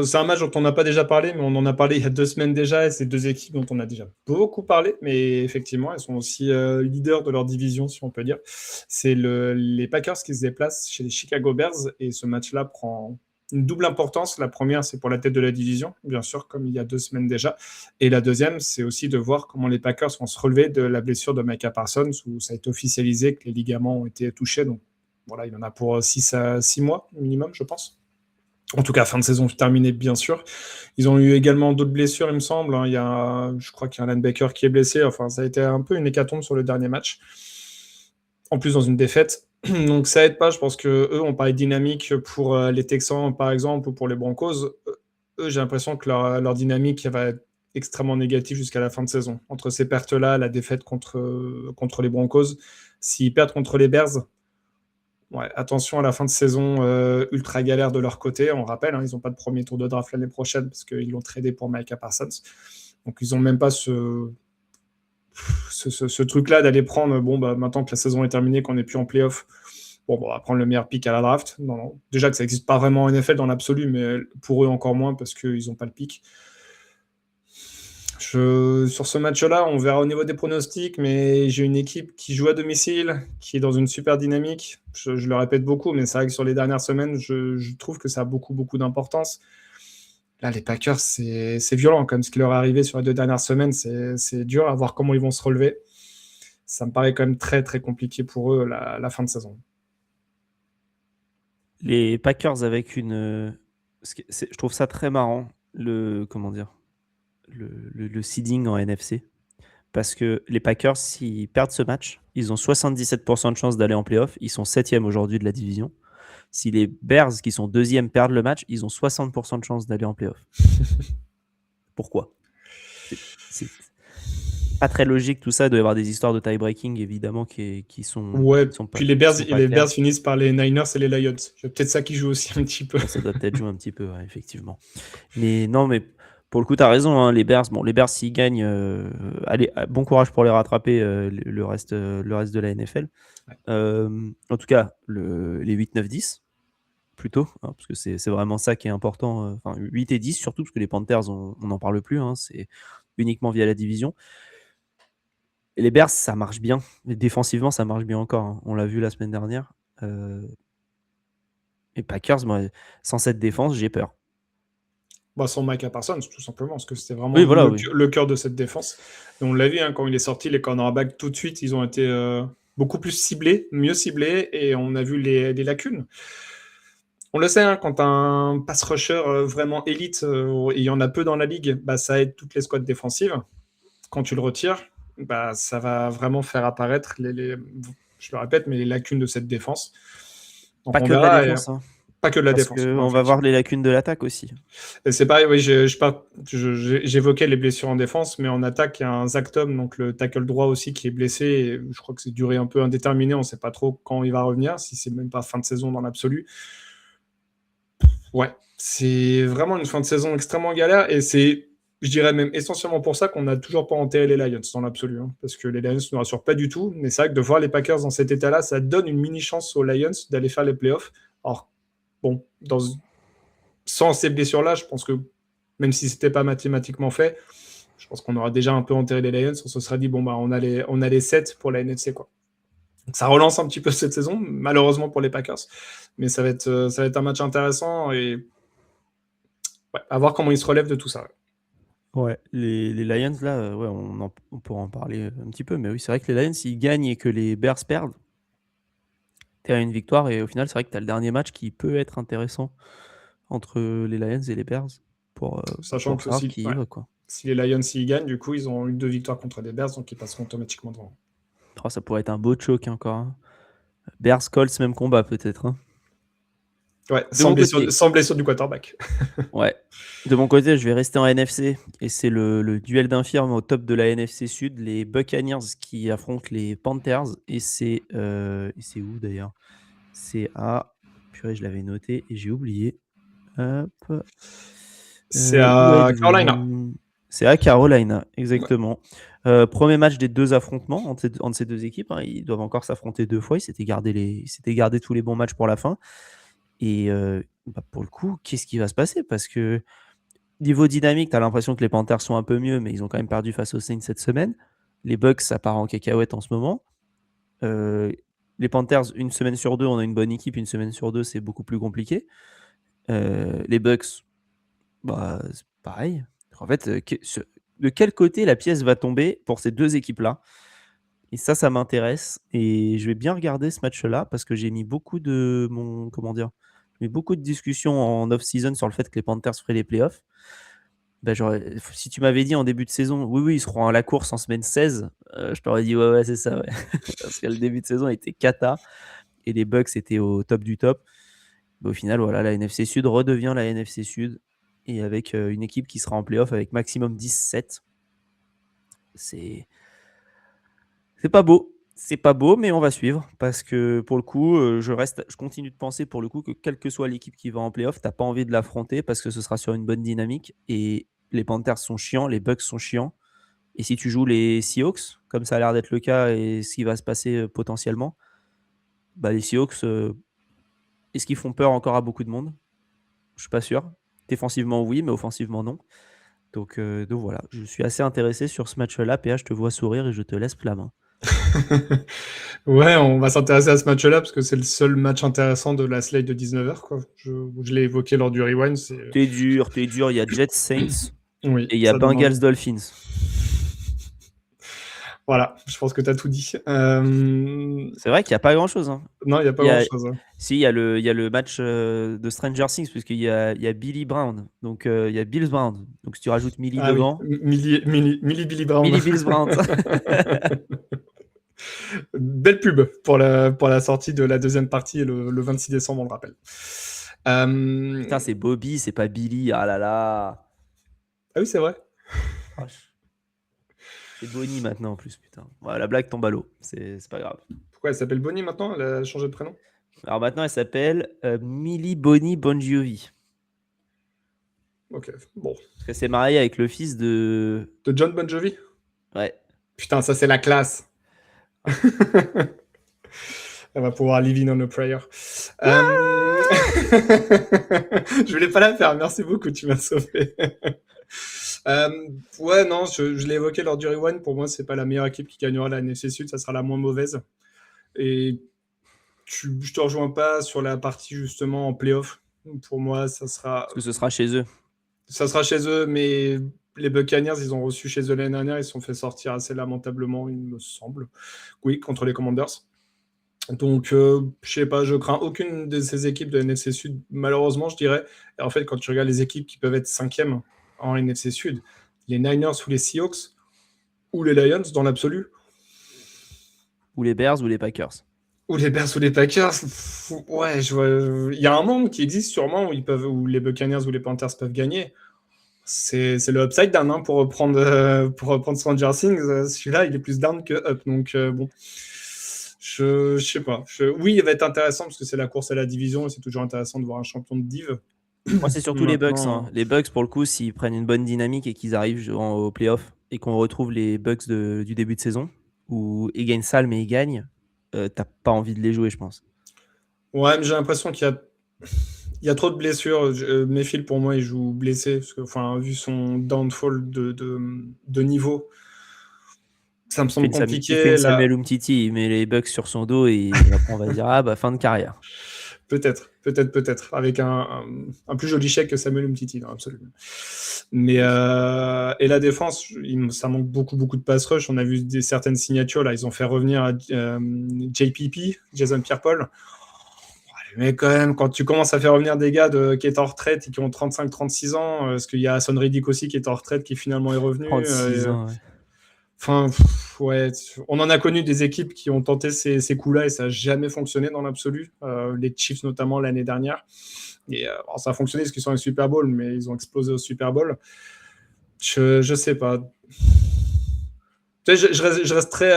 Speaker 1: C'est un match dont on n'a pas déjà parlé, mais on en a parlé il y a 2 semaines déjà, et c'est 2 équipes dont on a déjà beaucoup parlé, mais effectivement, elles sont aussi leaders de leur division, si on peut dire. C'est les Packers qui se déplacent chez les Chicago Bears, et ce match-là prend une double importance. La première, c'est pour la tête de la division, bien sûr, comme il y a 2 semaines déjà. Et la deuxième, c'est aussi de voir comment les Packers vont se relever de la blessure de Micah Parsons, où ça a été officialisé que les ligaments ont été touchés. Donc voilà, il en a pour 6 mois minimum, je pense. En tout cas, fin de saison terminée, bien sûr. Ils ont eu également d'autres blessures, il me semble. Je crois qu'il y a un linebacker qui est blessé. Enfin, ça a été un peu une hécatombe sur le dernier match. En plus, dans une défaite. Donc, ça aide pas. Je pense qu'eux, on parlait de dynamique pour les Texans, par exemple, ou pour les Broncos. Eux, j'ai l'impression que leur dynamique va être extrêmement négative jusqu'à la fin de saison. Entre ces pertes-là, la défaite contre les Broncos. S'ils perdent contre les Bears, ouais, attention à la fin de saison ultra galère de leur côté. On rappelle, ils n'ont pas de premier tour de draft l'année prochaine parce qu'ils l'ont tradé pour Micah Parsons. Donc, ils n'ont même pas ce truc-là d'aller prendre, maintenant que la saison est terminée, qu'on n'est plus en playoff, on va prendre le meilleur pick à la draft. Non. Déjà que ça n'existe pas vraiment en NFL dans l'absolu, mais pour eux encore moins parce qu'ils n'ont pas le pick. Sur ce match-là, on verra au niveau des pronostics, mais j'ai une équipe qui joue à domicile, qui est dans une super dynamique. Je le répète beaucoup, mais c'est vrai que sur les dernières semaines, je trouve que ça a beaucoup d'importance. Là, les Packers, c'est violent, comme ce qui leur est arrivé sur les 2 dernières semaines. C'est dur à voir comment ils vont se relever. Ça me paraît quand même très compliqué pour eux la fin de saison.
Speaker 2: Les Packers avec je trouve ça très marrant, le seeding en NFC. Parce que les Packers, s'ils perdent ce match, ils ont 77% de chances d'aller en playoff. Ils sont 7e aujourd'hui de la division. Si les Bears, qui sont 2e, perdent le match, ils ont 60% de chances d'aller en playoff. Pourquoi? C'est pas très logique tout ça. Il doit y avoir des histoires de tie-breaking, évidemment, qui sont
Speaker 1: Ouais,
Speaker 2: qui sont pas,
Speaker 1: puis les
Speaker 2: qui
Speaker 1: Bears,
Speaker 2: sont pas
Speaker 1: les
Speaker 2: claires.
Speaker 1: Bears finissent par les Niners et les Lions. C'est peut-être ça qui joue aussi un petit peu.
Speaker 2: Ça doit peut-être jouer un petit peu, ouais, effectivement. Mais non, mais pour le coup, tu as raison, hein, les Bears, s'ils gagnent, allez, bon courage pour les rattraper, le reste de la NFL.
Speaker 1: Ouais.
Speaker 2: En tout cas, les 8, 9, 10, plutôt, hein, parce que c'est vraiment ça qui est important. Enfin, 8 et 10, surtout, parce que les Panthers, on n'en parle plus, hein, c'est uniquement via la division. Et les Bears, ça marche bien. Mais défensivement, ça marche bien encore, hein. On l'a vu la semaine dernière. Et Packers, moi, sans cette défense, j'ai peur.
Speaker 1: Bah, sans Micah Parsons, tout simplement, parce que c'était vraiment
Speaker 2: Oui, voilà, oui.
Speaker 1: le cœur de cette défense. Et on l'a vu, hein, quand il est sorti, les cornerbacks, tout de suite, ils ont été beaucoup plus ciblés, mieux ciblés, et on a vu les lacunes. On le sait, hein, quand un pass rusher vraiment élite, et il y en a peu dans la ligue, bah, ça aide toutes les squads défensives. Quand tu le retires, bah, ça va vraiment faire apparaître, je le répète, mais les lacunes de cette défense. Donc
Speaker 2: Pas
Speaker 1: on
Speaker 2: que de
Speaker 1: verra,
Speaker 2: la défense, hein.
Speaker 1: pas que de la
Speaker 2: Parce
Speaker 1: défense.
Speaker 2: qu'on
Speaker 1: Non,
Speaker 2: va voir les lacunes de l'attaque aussi.
Speaker 1: et c'est pareil, oui, j'évoquais les blessures en défense, mais en attaque, il y a un Zach Tom, donc le tackle droit aussi, qui est blessé. Et je crois que c'est duré un peu indéterminé. On ne sait pas trop quand il va revenir, si c'est même pas fin de saison dans l'absolu. Ouais, c'est vraiment une fin de saison extrêmement galère. Et c'est, je dirais même essentiellement pour ça qu'on n'a toujours pas enterré les Lions dans l'absolu. Hein, parce que les Lions ne rassurent pas du tout. Mais c'est vrai que de voir les Packers dans cet état-là, ça donne une mini-chance aux Lions d'aller faire les playoffs. Alors, bon, sans ces blessures-là, je pense que même si ce n'était pas mathématiquement fait, je pense qu'on aura déjà un peu enterré les Lions. On se serait dit, bon, bah, on a les 7 pour la NFC, quoi. Donc, ça relance un petit peu cette saison, malheureusement pour les Packers. Mais ça va être un match intéressant et ouais, à voir comment ils se relèvent de tout ça.
Speaker 2: Ouais, les Lions, là, ouais, on pourra en parler un petit peu. Mais oui, c'est vrai que les Lions, s'ils gagnent et que les Bears perdent, tu as une victoire. Et au final, c'est vrai que tu as le dernier match qui peut être intéressant entre les Lions et les Bears.
Speaker 1: Sachant que
Speaker 2: savoir qui y va, quoi.
Speaker 1: si les Lions s'y gagnent, du coup, ils ont eu 2 victoires contre les Bears, donc ils passeront automatiquement devant.
Speaker 2: Oh, ça pourrait être un beau choke encore, hein. Bears, Colts, même combat peut-être, hein.
Speaker 1: Ouais,
Speaker 2: De
Speaker 1: sans
Speaker 2: mon
Speaker 1: blessure du quarterback.
Speaker 2: Ouais. De mon côté, je vais rester en NFC et c'est le duel d'infirmes au top de la NFC Sud, les Buccaneers qui affrontent les Panthers et c'est où d'ailleurs? C'est à purée, je l'avais noté et j'ai oublié. Hop.
Speaker 1: C'est à
Speaker 2: où êtes-vous?
Speaker 1: Carolina.
Speaker 2: C'est à Carolina, exactement. Premier match des deux affrontements entre ces deux équipes, hein. Ils doivent encore s'affronter 2 fois. Ils s'étaient gardé tous les bons matchs pour la fin. Et bah, pour le coup, qu'est-ce qui va se passer? Parce que niveau dynamique, tu as l'impression que les Panthers sont un peu mieux, mais ils ont quand même perdu face aux Saints cette semaine. Les Bucks, ça part en cacahuète en ce moment. Les Panthers, une semaine sur 2, on a une bonne équipe. Une semaine sur 2, c'est beaucoup plus compliqué. Les Bucks, bah, c'est pareil. En fait, de quel côté la pièce va tomber pour ces deux équipes-là? Et ça m'intéresse. Et je vais bien regarder ce match-là parce que j'ai mis beaucoup de discussions en off-season sur le fait que les Panthers feraient les playoffs. Bah, si tu m'avais dit en début de saison, oui, ils seront à la course en semaine 16, je t'aurais dit ouais, c'est ça, ouais. Parce que le début de saison était cata et les Bucks étaient au top du top. Bah, au final, voilà, la NFC Sud redevient la NFC Sud et avec une équipe qui sera en playoff avec maximum 17. C'est pas beau. C'est pas beau, mais on va suivre parce que pour le coup, je continue de penser pour le coup que quelle que soit l'équipe qui va en playoff, t'as pas envie de l'affronter parce que ce sera sur une bonne dynamique et les Panthers sont chiants, les Bucks sont chiants. Et si tu joues les Seahawks, comme ça a l'air d'être le cas et ce qui va se passer potentiellement, bah les Seahawks, est-ce qu'ils font peur encore à beaucoup de monde? Je suis pas sûr. Défensivement, oui, mais offensivement, non. Donc voilà, je suis assez intéressé sur ce match-là. PA, je te vois sourire et je te laisse la main.
Speaker 1: Ouais, on va s'intéresser à ce match-là parce que c'est le seul match intéressant de la slate de 19h, quoi. Je l'ai évoqué lors du Rewind.
Speaker 2: T'es dur. Il y a Jets Saints
Speaker 1: Oui,
Speaker 2: et il y a
Speaker 1: ça demande.
Speaker 2: Bengals Dolphins.
Speaker 1: Voilà, je pense que tu as tout dit.
Speaker 2: C'est vrai qu'il n'y a pas grand-chose. Hein.
Speaker 1: Non, il n'y a pas
Speaker 2: Il y a-
Speaker 1: grand-chose.
Speaker 2: Si, il y a le match de Stranger Things, puisqu'il y a Billy Brown. Donc, il y a Bills Brown. Donc, si tu rajoutes Millie
Speaker 1: Ah oui,
Speaker 2: devant,
Speaker 1: Millie Billy Brown.
Speaker 2: Millie Bills Brown.
Speaker 1: Belle pub pour la sortie de la deuxième partie le 26 décembre, on le rappelle.
Speaker 2: Putain, c'est Bobby, c'est pas Billy. Ah là là.
Speaker 1: Ah oui, c'est vrai.
Speaker 2: Vache. C'est Bonnie maintenant en plus, putain. Ouais, la blague tombe à l'eau. C'est pas grave.
Speaker 1: Pourquoi elle s'appelle Bonnie maintenant? Elle a changé de prénom?
Speaker 2: Alors maintenant, elle s'appelle Millie Bonnie Bon Jovi.
Speaker 1: Ok, bon.
Speaker 2: Parce qu'elle s'est mariée avec le fils de.
Speaker 1: De John Bon Jovi?
Speaker 2: Ouais.
Speaker 1: Putain, ça c'est la classe. Elle va pouvoir live in on a prayer. Je voulais pas la faire, merci beaucoup, tu m'as sauvé. Ouais, non, je l'ai évoqué lors du rewind. Pour moi, c'est pas la meilleure équipe qui gagnera la NFC Sud, ça sera la moins mauvaise. Et je te rejoins pas sur la partie justement en playoff. Pour moi, ça sera.
Speaker 2: Parce que ce sera chez eux.
Speaker 1: Ça sera chez eux, mais les Buccaneers, ils ont reçu chez eux l'année dernière, ils se sont fait sortir assez lamentablement, il me semble. Oui, contre les Commanders. Donc, je sais pas, je crains aucune de ces équipes de NFC Sud, malheureusement, je dirais. Et en fait, quand tu regardes les équipes qui peuvent être 5e en NFC Sud, les Niners ou les Seahawks, ou les Lions dans l'absolu,
Speaker 2: Ou les Bears ou les Packers.
Speaker 1: ou les Bears ou les Packers, ouais, il y a un monde qui existe sûrement où les Buccaneers ou les Panthers peuvent gagner. C'est le upside down, hein, pour reprendre Stranger Things. Celui-là, il est plus down que up. Donc, bon, je sais pas. Oui, il va être intéressant parce que c'est la course à la division et c'est toujours intéressant de voir un champion de div.
Speaker 2: Moi, c'est surtout les Bucks.
Speaker 1: Maintenant,
Speaker 2: Hein. Les Bucks, pour le coup, s'ils prennent une bonne dynamique et qu'ils arrivent au playoff et qu'on retrouve les Bucks du début de saison, où ils gagnent sale mais ils gagnent, t'as pas envie de les jouer, je pense.
Speaker 1: Ouais, mais j'ai l'impression qu'il y a trop de blessures. Mayfield, pour moi, il joue blessé. Parce que, enfin, vu son downfall de niveau, ça me semble
Speaker 2: Il fait
Speaker 1: compliqué.
Speaker 2: une Samuel Umtiti, il met les Bucks sur son dos et après on va dire ah bah fin de carrière.
Speaker 1: Peut-être, avec un plus joli chèque que Samuel Umtiti, non, absolument. Mais et la défense, ça manque beaucoup de pass rush. On a vu certaines signatures là, ils ont fait revenir JPP, Jason Pierre-Paul. Mais quand même, quand tu commences à faire revenir des gars qui étaient en retraite et qui ont 35-36 ans, parce qu'il y a Son Reddick aussi qui est en retraite, qui finalement est revenu.
Speaker 2: 36 ans, ouais.
Speaker 1: Enfin, ouais, on en a connu des équipes qui ont tenté ces coups-là et ça n'a jamais fonctionné dans l'absolu. Les Chiefs notamment l'année dernière. Et ça a fonctionné parce qu'ils sont au Super Bowl, mais ils ont explosé au Super Bowl. Je sais pas. Je reste très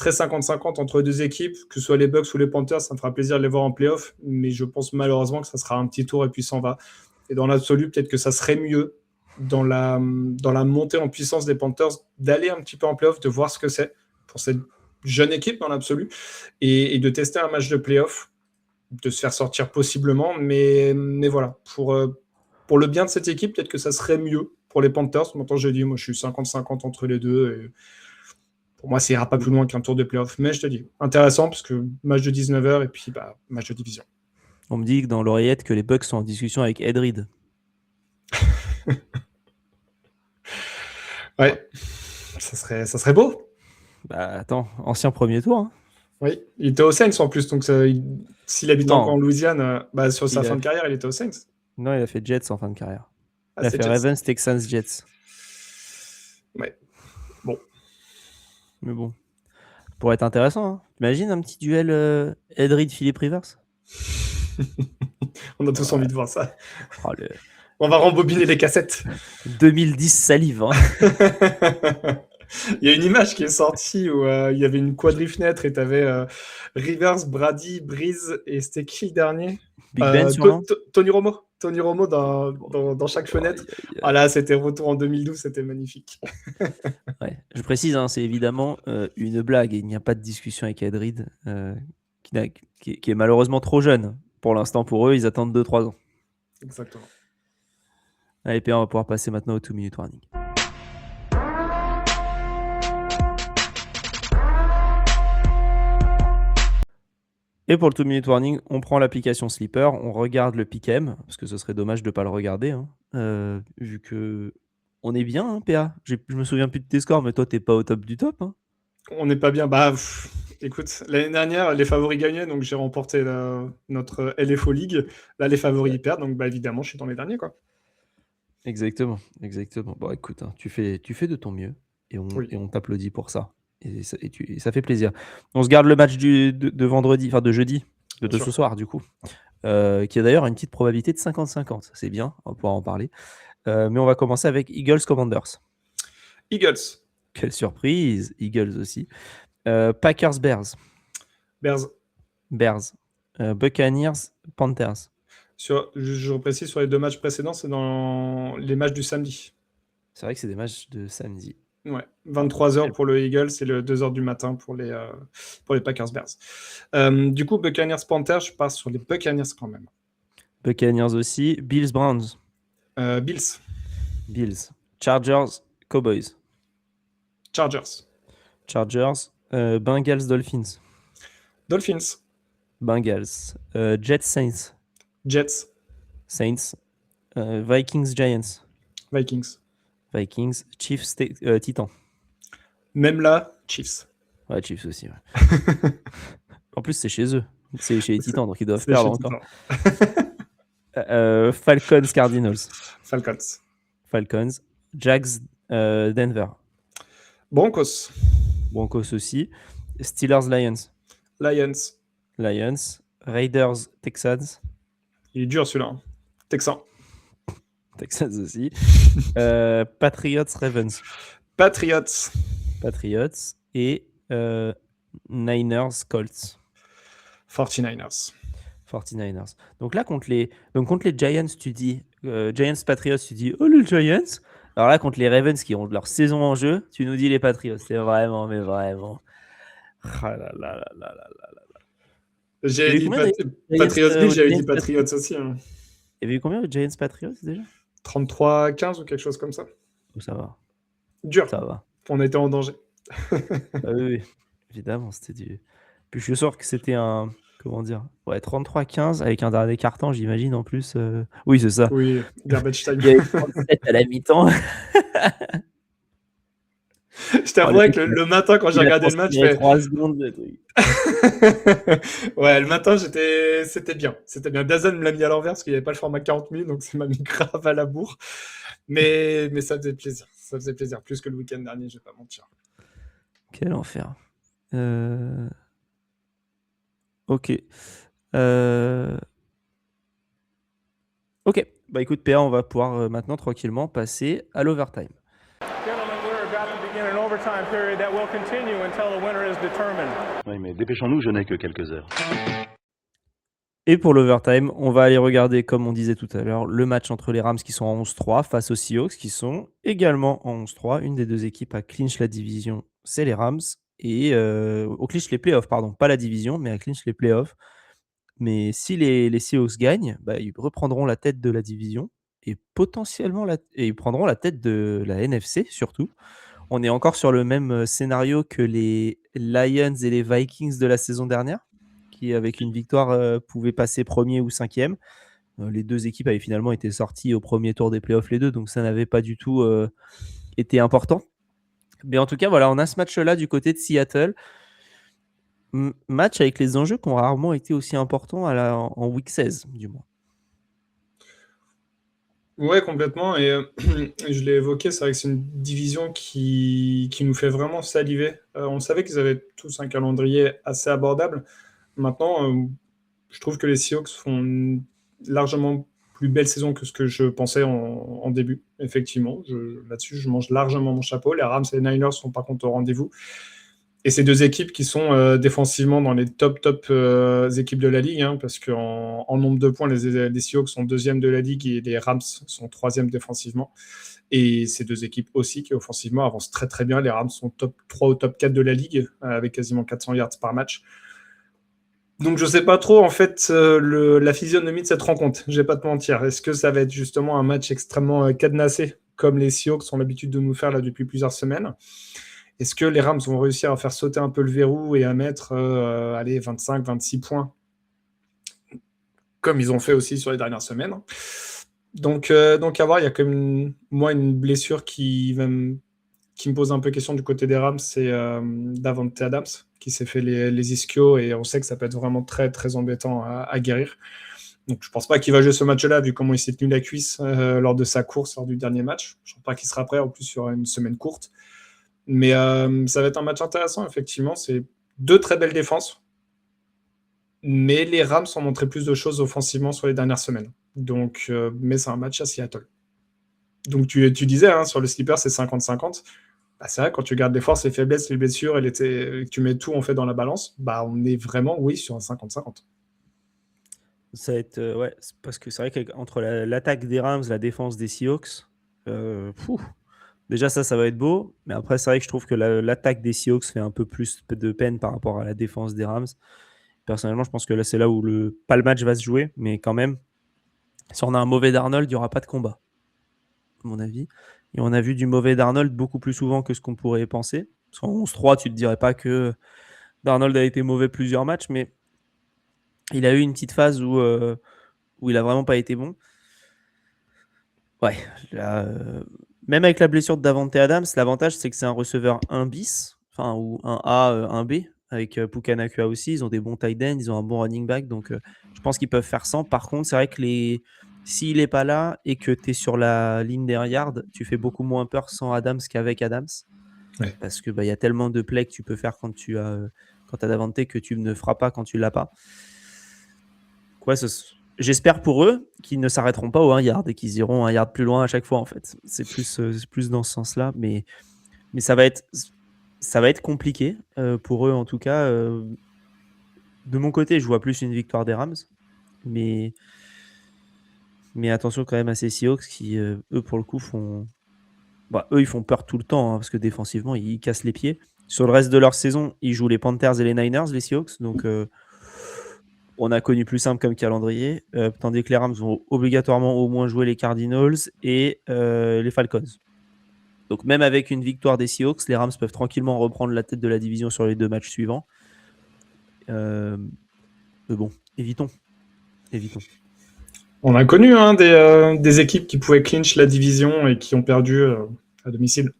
Speaker 1: 50-50 entre deux équipes, que ce soit les Bucks ou les Panthers. Ça me fera plaisir de les voir en playoff, mais je pense malheureusement que ça sera un petit tour et puis s'en va. Et dans l'absolu, peut-être que ça serait mieux dans la montée en puissance des Panthers d'aller un petit peu en playoff, de voir ce que c'est pour cette jeune équipe dans l'absolu et de tester un match de playoff, de se faire sortir possiblement, mais voilà, pour le bien de cette équipe, peut-être que ça serait mieux pour les Panthers. Maintenant, j'ai dit, moi je suis 50-50 entre les deux et pour moi ça ira pas plus loin qu'un tour de playoff, mais je te dis, intéressant parce que match de 19h et puis match de division.
Speaker 2: On me dit que dans l'oreillette que les Bucks sont en discussion avec Ed Reed.
Speaker 1: Ouais, ça serait beau.
Speaker 2: Bah attends, ancien premier tour. Hein.
Speaker 1: Oui, il était aux Saints en plus, donc s'il habite encore en Louisiane, sur sa fin de carrière, il était aux Saints.
Speaker 2: Non, il a fait Jets en fin de carrière.
Speaker 1: Ah,
Speaker 2: il a fait
Speaker 1: Jets.
Speaker 2: Ravens, Texans, Jets.
Speaker 1: Ouais, bon.
Speaker 2: Mais bon, pour être intéressant, hein. Imagine un petit duel Ed Reed, Philippe Rivers.
Speaker 1: On a tous envie de voir ça.
Speaker 2: Oh,
Speaker 1: On va rembobiner les cassettes.
Speaker 2: 2010 salive. Hein.
Speaker 1: Il y a une image qui est sortie où il y avait une quadrifenêtre et tu avais Rivers, Brady, Breeze et c'était qui le dernier?
Speaker 2: Big Ben sûrement.
Speaker 1: Tony Romo. Tony Romo dans chaque fenêtre. Ah là, c'était retour en 2012, c'était magnifique.
Speaker 2: Ouais. Je précise, hein, c'est évidemment une blague et il n'y a pas de discussion avec Ed Reed qui est malheureusement trop jeune. Pour l'instant, pour eux, ils attendent 2-3 ans.
Speaker 1: Exactement.
Speaker 2: Allez, Pierre, on va pouvoir passer maintenant au 2-minute warning. Et pour le 2-minute warning, on prend l'application Sleeper, on regarde le pick-em, parce que ce serait dommage de ne pas le regarder, hein, vu que On est bien, hein, PA. Je me souviens plus de tes scores, mais toi, t'es pas au top du top. Hein.
Speaker 1: On n'est pas bien. Bah, écoute, l'année dernière, les favoris gagnaient, donc j'ai remporté notre LFO League. Là, les favoris perdent, donc bah, évidemment, je suis dans les derniers, quoi.
Speaker 2: Exactement. Bon, écoute, hein, tu fais de ton mieux et
Speaker 1: Oui.
Speaker 2: on t'applaudit pour ça. Et ça fait plaisir. On se garde le match de vendredi, enfin de jeudi,
Speaker 1: Bien
Speaker 2: de
Speaker 1: sûr.
Speaker 2: ce soir, du coup, qui a d'ailleurs une petite probabilité de 50-50. C'est bien, on va pouvoir en parler. Mais on va commencer avec Eagles Commanders.
Speaker 1: Eagles.
Speaker 2: Quelle surprise, Eagles aussi. Packers Bears.
Speaker 1: Bears.
Speaker 2: Buccaneers Panthers.
Speaker 1: Je reprécise, sur les 2 matchs précédents, c'est dans les matchs du samedi.
Speaker 2: C'est vrai que c'est des matchs de samedi.
Speaker 1: Ouais, 23h pour le Eagles et le 2h du matin pour les Packers Bears. Du coup, Buccaneers Panthers, je passe sur les Buccaneers quand même.
Speaker 2: Buccaneers aussi. Bills Browns.
Speaker 1: Bills.
Speaker 2: Chargers Cowboys.
Speaker 1: Chargers.
Speaker 2: Bengals Dolphins.
Speaker 1: Dolphins.
Speaker 2: Bengals. Jets Saints.
Speaker 1: Jets.
Speaker 2: Saints. Vikings Giants.
Speaker 1: Vikings.
Speaker 2: Chiefs Titans.
Speaker 1: Même là, Chiefs.
Speaker 2: Ouais, Chiefs aussi. Ouais. En plus, c'est chez eux. C'est chez les Titans, donc ils doivent
Speaker 1: C'est
Speaker 2: perdre
Speaker 1: chez
Speaker 2: encore.
Speaker 1: Titans.
Speaker 2: Falcons Cardinals.
Speaker 1: Falcons.
Speaker 2: Jags Denver.
Speaker 1: Broncos
Speaker 2: aussi. Steelers
Speaker 1: Lions.
Speaker 2: Raiders Texans.
Speaker 1: Il est dur celui-là. Hein. Texans
Speaker 2: aussi. Patriots Ravens.
Speaker 1: Patriots
Speaker 2: Et Niners Colts.
Speaker 1: 49ers.
Speaker 2: Donc là, contre les Giants, tu dis Giants Patriots, tu dis oh les Giants. Alors là, contre les Ravens qui ont leur saison en jeu, tu nous dis les Patriots. C'est vraiment, mais vraiment. Ah là là là là là là.
Speaker 1: J'avais dit Patriots Bills, j'avais dit Patriots aussi. Hein.
Speaker 2: Il y avait eu combien de Giants Patriots déjà?
Speaker 1: 33-15 ou quelque chose comme ça.
Speaker 2: Oh, ça va.
Speaker 1: Dur.
Speaker 2: Ça va.
Speaker 1: On était en danger.
Speaker 2: Oui, évidemment, c'était du. Puis je suis sûr que c'était un. Comment dire? Ouais, 33-15 avec un dernier carton, j'imagine en plus. Oui, c'est ça.
Speaker 1: Oui, garbage time.
Speaker 2: Il y avait 37 à la mi-temps.
Speaker 1: Je t'avouerais que le matin, quand j'ai regardé le match, je fais
Speaker 2: 3 secondes de truc.
Speaker 1: Ouais, le matin, c'était bien. C'était bien. Dazn me l'a mis à l'envers parce qu'il n'y avait pas le format 40 minutes, donc ça m'a mis grave à la bourre. Mais ça faisait plaisir. Ça faisait plaisir. Plus que le week-end dernier, je vais pas mentir.
Speaker 2: Quel enfer. Ok. Ok. Bah écoute, PA, on va pouvoir maintenant tranquillement passer à l'overtime.
Speaker 9: Oui, mais dépêchons-nous, je n'ai que quelques heures.
Speaker 2: Et pour l'overtime, on va aller regarder, comme on disait tout à l'heure, le match entre les Rams qui sont en 11-3 face aux Seahawks qui sont également en 11-3. Une des deux équipes à clinch la division, c'est les Rams. Et au clinch les playoffs, pardon, pas la division, mais à clinch les playoffs. Mais si les Seahawks gagnent, bah, ils reprendront la tête de la division et potentiellement ils prendront la tête de la NFC surtout. On est encore sur le même scénario que les Lions et les Vikings de la saison dernière, qui avec une victoire pouvaient passer premier ou cinquième. Les deux équipes avaient finalement été sorties au premier tour des playoffs les deux, donc ça n'avait pas du tout été important. Mais en tout cas, voilà, on a ce match-là du côté de Seattle. Match avec les enjeux qui ont rarement été aussi importants en week 16, du moins.
Speaker 1: Ouais, complètement. Et je l'ai évoqué, c'est vrai que c'est une division qui nous fait vraiment saliver. On savait qu'ils avaient tous un calendrier assez abordable. Maintenant, je trouve que les Seahawks font une largement plus belle saison que ce que je pensais en début. Effectivement, là-dessus, je mange largement mon chapeau. Les Rams et les Niners sont par contre au rendez-vous. Et ces deux équipes qui sont défensivement dans les top équipes de la Ligue, hein, parce qu'en nombre de points, les Seahawks sont deuxième de la Ligue et les Rams sont troisième défensivement. Et ces deux équipes aussi qui offensivement avancent très très bien. Les Rams sont top 3 ou top 4 de la Ligue, avec quasiment 400 yards par match. Donc je ne sais pas trop en fait la physionomie de cette rencontre, je ne vais pas te mentir. Est-ce que ça va être justement un match extrêmement cadenassé, comme les Seahawks ont l'habitude de nous faire là depuis plusieurs semaines? Est-ce que les Rams vont réussir à faire sauter un peu le verrou et à mettre 25-26 points, comme ils ont fait aussi sur les dernières semaines? Donc à voir, il y a quand même moi une blessure qui me pose un peu question du côté des Rams, c'est Davante Adams qui s'est fait les ischios et on sait que ça peut être vraiment très très embêtant à guérir. Donc je pense pas qu'il va jouer ce match-là vu comment il s'est tenu la cuisse lors de sa course lors du dernier match. Je pense pas qu'il sera prêt en plus sur une semaine courte. Mais ça va être un match intéressant effectivement. C'est 2 très belles défenses. Mais les Rams ont montré plus de choses offensivement sur les dernières semaines. Donc, mais c'est un match à Seattle. Donc tu disais sur le sleeper c'est 50-50. Bah, c'est vrai, quand tu regardes les forces, les faiblesses, les blessures et que tu mets tout en fait dans la balance, bah, on est vraiment, oui, sur un 50-50.
Speaker 2: Ça va être, ouais, parce que c'est vrai qu'entre l'attaque des Rams, la défense des Seahawks, déjà ça va être beau. Mais après, c'est vrai que je trouve que l'attaque des Seahawks fait un peu plus de peine par rapport à la défense des Rams. Personnellement, je pense que là, c'est là où pas le match va se jouer, mais quand même, si on a un mauvais Darnold, il n'y aura pas de combat, à mon avis. Et on a vu du mauvais Darnold beaucoup plus souvent que ce qu'on pourrait penser. Parce qu'en 11-3, tu ne te dirais pas que Darnold a été mauvais plusieurs matchs, mais il a eu une petite phase où il n'a vraiment pas été bon. Ouais, là, même avec la blessure de Davante Adams, l'avantage, c'est que c'est un receveur 1 bis, enfin, ou un A, 1 B, avec Puka Nacua aussi. Ils ont des bons tight ends, ils ont un bon running back, donc je pense qu'ils peuvent faire 100. Par contre, c'est vrai que s'il n'est pas là et que tu es sur la ligne des yards, tu fais beaucoup moins peur sans Adams qu'avec Adams.
Speaker 1: Ouais.
Speaker 2: Parce que y a tellement de plays que tu peux faire quand tu as Davante que tu ne feras pas quand tu ne l'as pas. Ouais, j'espère pour eux qu'ils ne s'arrêteront pas au 1 yard et qu'ils iront 1 yard plus loin à chaque fois en fait. C'est plus dans ce sens-là, mais ça va être compliqué pour eux en tout cas. De mon côté, je vois plus une victoire des Rams, mais attention quand même à ces Seahawks qui eux pour le coup eux ils font peur tout le temps parce que défensivement ils cassent les pieds. Sur le reste de leur saison, ils jouent les Panthers et les Niners, les Seahawks, donc on a connu plus simple comme calendrier, tandis que les Rams vont obligatoirement au moins jouer les Cardinals et les Falcons. Donc même avec une victoire des Seahawks, les Rams peuvent tranquillement reprendre la tête de la division sur les 2 matchs suivants. Mais bon, évitons.
Speaker 1: On a connu des équipes qui pouvaient clinch la division et qui ont perdu à domicile.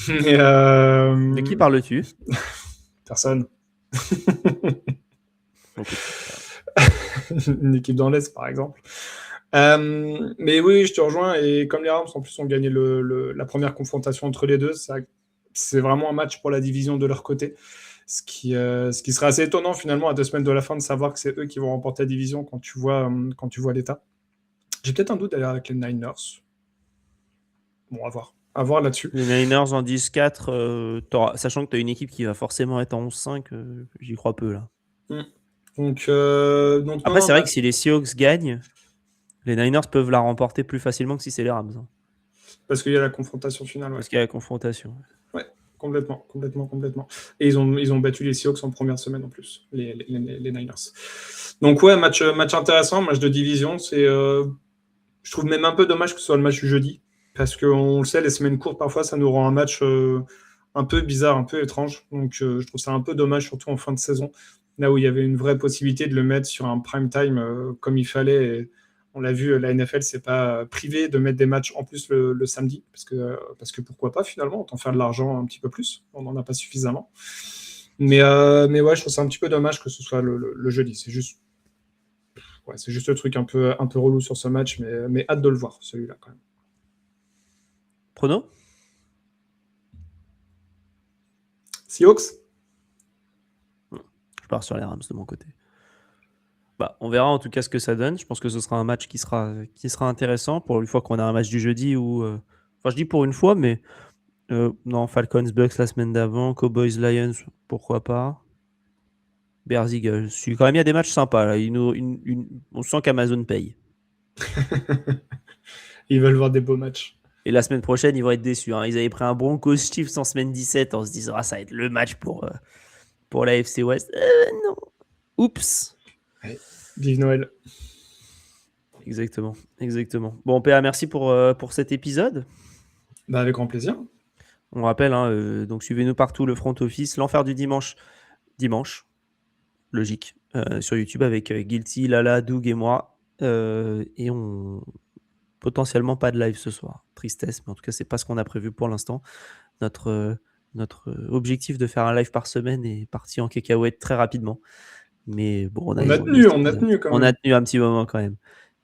Speaker 2: De qui parles-tu?
Speaker 1: Personne. Une équipe dans l'Est, par exemple. Mais oui, je te rejoins. Et comme les Rams, en plus, ont gagné la première confrontation entre les deux, c'est vraiment un match pour la division de leur côté. Ce qui serait assez étonnant, finalement, à 2 semaines de la fin, de savoir que c'est eux qui vont remporter la division quand tu vois l'état. J'ai peut-être un doute d'aller avec les Niners. Bon, à voir. À voir là-dessus.
Speaker 2: Les Niners en 10-4, sachant que tu as une équipe qui va forcément être en 11-5, j'y crois peu, là.
Speaker 1: Donc
Speaker 2: après, c'est vrai que si les Seahawks gagnent, les Niners peuvent la remporter plus facilement que si c'est les Rams.
Speaker 1: Parce qu'il y a la confrontation finale. Ouais.
Speaker 2: Parce qu'il y a la confrontation.
Speaker 1: Ouais, complètement. Et ils ont battu les Seahawks en première semaine en plus, les Niners. Donc ouais, match intéressant, match de division. Je trouve même un peu dommage que ce soit le match du jeudi, parce qu'on le sait, les semaines courtes, parfois, ça nous rend un match un peu bizarre, un peu étrange. Donc je trouve ça un peu dommage, surtout en fin de saison, là où il y avait une vraie possibilité de le mettre sur un prime time comme il fallait. Et on l'a vu, la NFL s'est pas privée de mettre des matchs en plus le samedi, parce que pourquoi pas finalement, autant faire de l'argent un petit peu plus, on n'en a pas suffisamment. Mais ouais, je trouve ça un petit peu dommage que ce soit le jeudi. C'est juste le truc un peu relou sur ce match, mais hâte de le voir, celui-là quand même.
Speaker 2: Prono?
Speaker 1: Seahawks?
Speaker 2: Je pars sur les Rams de mon côté. On verra en tout cas ce que ça donne. Je pense que ce sera un match qui sera intéressant pour une fois qu'on a un match du jeudi où... je dis pour une fois, mais... non, Falcons, Bucks la semaine d'avant, Cowboys, Lions, pourquoi pas. Bears, Eagles. Quand même, il y a des matchs sympas. Là. On sent qu'Amazon paye.
Speaker 1: Ils veulent voir des beaux matchs.
Speaker 2: Et la semaine prochaine, ils vont être déçus. Ils avaient pris un Broncos Chiefs en semaine 17 en se disant ça va être le match pour la FC West. Non. Oups.
Speaker 1: Ouais. Vive Noël.
Speaker 2: Exactement. Bon, PA, merci pour cet épisode.
Speaker 1: Avec grand plaisir.
Speaker 2: On rappelle, donc suivez-nous partout, le front office, l'enfer du dimanche, logique, sur YouTube avec Guilty, Lala, Doug et moi. Et on potentiellement pas de live ce soir. Tristesse, mais en tout cas, c'est pas ce qu'on a prévu pour l'instant. Notre objectif de faire un live par semaine est parti en cacahuète très rapidement. Mais bon,
Speaker 1: On a tenu quand
Speaker 2: on
Speaker 1: même.
Speaker 2: a tenu un petit moment quand même.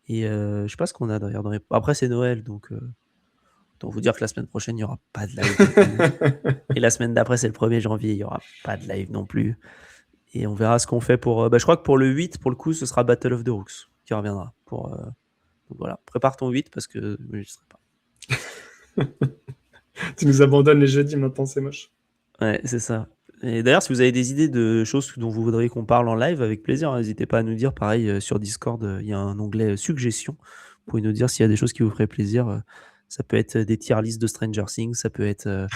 Speaker 2: Et je sais pas ce qu'on a derrière. Après, c'est Noël, donc autant vous dire que la semaine prochaine, il n'y aura pas de live non plus. Et la semaine d'après, c'est le 1er janvier, il n'y aura pas de live non plus. Et on verra ce qu'on fait pour... je crois que pour le 8, pour le coup, ce sera Battle of the Rooks qui reviendra. Donc voilà, prépare ton 8 parce que je ne serai pas.
Speaker 1: Tu nous abandonnes les jeudis maintenant, c'est moche.
Speaker 2: Ouais, c'est ça. Et d'ailleurs, si vous avez des idées de choses dont vous voudriez qu'on parle en live, avec plaisir, n'hésitez pas à nous dire. Pareil, sur Discord, il y a un onglet suggestions. Vous pouvez nous dire s'il y a des choses qui vous feraient plaisir. Ça peut être des tier lists de Stranger Things, ça peut être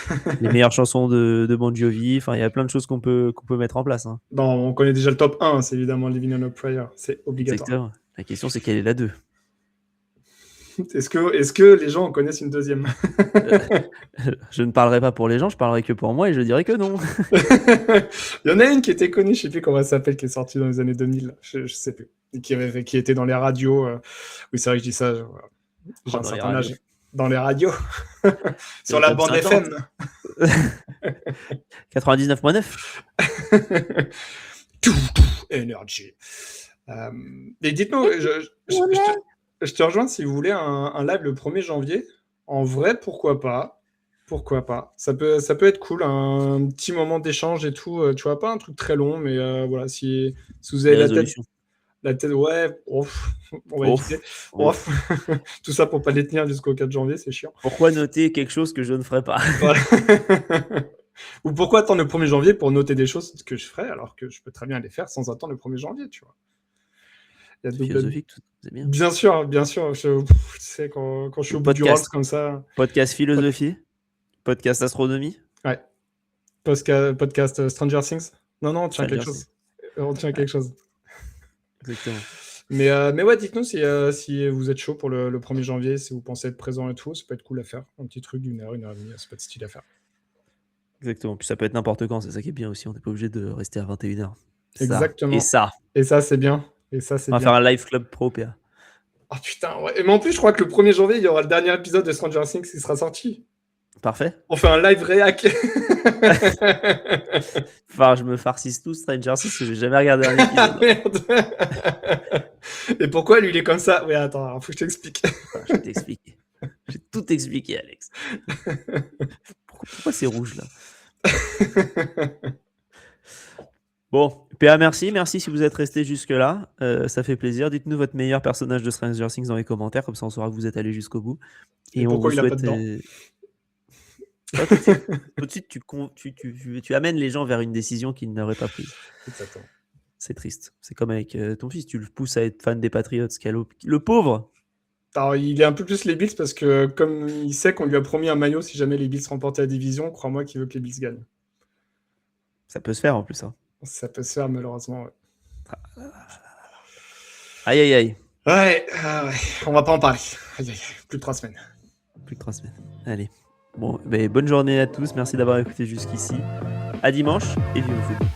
Speaker 2: les meilleures chansons de Bon Jovi. Enfin, il y a plein de choses qu'on peut mettre en place. Hein.
Speaker 1: Non, on connaît déjà le top 1, c'est évidemment Living on a Prayer. C'est obligatoire.
Speaker 2: Exactement. La question, c'est quelle est la 2 ?
Speaker 1: Est-ce que les gens en connaissent une deuxième?
Speaker 2: Je ne parlerai pas pour les gens, je parlerai que pour moi et je dirai que non.
Speaker 1: Il y en a une qui était connue, je sais plus comment elle s'appelle, qui est sortie dans les années 2000, je sais plus, et qui était dans les radios. Oui, c'est vrai que je dis ça, j'ai un certain âge. Dans les radios, sur la bande
Speaker 2: 50.
Speaker 1: FM.
Speaker 2: 99.9.
Speaker 1: Tout, Energy. Et dites-nous, je te rejoins si vous voulez un live le 1er janvier. En vrai, pourquoi pas? Pourquoi pas? Ça peut être cool, un petit moment d'échange et tout. Tu vois, pas un truc très long, mais voilà, si vous avez la tête, ouais, on va éviter. Tout ça pour pas les tenir jusqu'au 4 janvier, c'est chiant.
Speaker 2: Pourquoi noter quelque chose que je ne ferai pas?
Speaker 1: Voilà. Ou pourquoi attendre le 1er janvier pour noter des choses que je ferai alors que je peux très bien les faire sans attendre le 1er janvier, tu vois.
Speaker 2: C'est philosophique, c'est bien.
Speaker 1: Bien sûr. Tu sais, quand je suis au bout du rôle comme ça.
Speaker 2: Podcast philosophie, podcast astronomie.
Speaker 1: Ouais. Podcast Stranger Things. Non, on tient quelque chose. On tient quelque chose.
Speaker 2: Exactement.
Speaker 1: Mais ouais, dites-nous si vous êtes chaud pour le 1er janvier, si vous pensez être présent et tout, ça peut être cool à faire. Un petit truc d'1 heure, 1 heure et demie, ça peut être stylé à faire.
Speaker 2: Exactement. Puis ça peut être n'importe quand, c'est ça qui est bien aussi. On n'est pas obligé de rester à 21h.
Speaker 1: Exactement.
Speaker 2: Et ça,
Speaker 1: c'est bien. On
Speaker 2: va faire un live club pro, PA.
Speaker 1: Oh putain, ouais. Mais en plus, je crois que le 1er janvier, il y aura le dernier épisode de Stranger Things qui sera sorti.
Speaker 2: Parfait.
Speaker 1: On fait un live réac.
Speaker 2: Enfin, je me farcisse tout Stranger Things, j'ai jamais regardé un épisode.
Speaker 1: Ah, merde. Et pourquoi lui, il est comme ça? Oui, attends, alors, faut que je t'explique.
Speaker 2: Je vais t'expliquer. J'ai tout expliqué, Alex. Pourquoi c'est rouge, là? Bon, PA, merci si vous êtes resté jusque-là. Ça fait plaisir. Dites-nous votre meilleur personnage de Stranger Things dans les commentaires, comme ça on saura que vous êtes allé jusqu'au bout.
Speaker 1: Et
Speaker 2: on
Speaker 1: pourquoi
Speaker 2: vous
Speaker 1: il a
Speaker 2: souhaite.
Speaker 1: pas dedans
Speaker 2: Tout de suite, tu amènes les gens vers une décision qu'ils n'auraient pas prise.
Speaker 1: Exactement.
Speaker 2: C'est triste. C'est comme avec ton fils, tu le pousses à être fan des Patriots. Le pauvre.
Speaker 1: Alors, il est un peu plus les Bills parce que comme il sait qu'on lui a promis un maillot si jamais les Bills remportaient la division, crois-moi qu'il veut que les Bills gagnent.
Speaker 2: Ça peut se faire en plus. Hein.
Speaker 1: Ça peut se faire malheureusement, ouais.
Speaker 2: Aïe.
Speaker 1: Ouais, on va pas en parler. Aïe. Plus de 3 semaines.
Speaker 2: Allez. Bon, bonne journée à tous. Merci d'avoir écouté jusqu'ici. À dimanche et vive le football.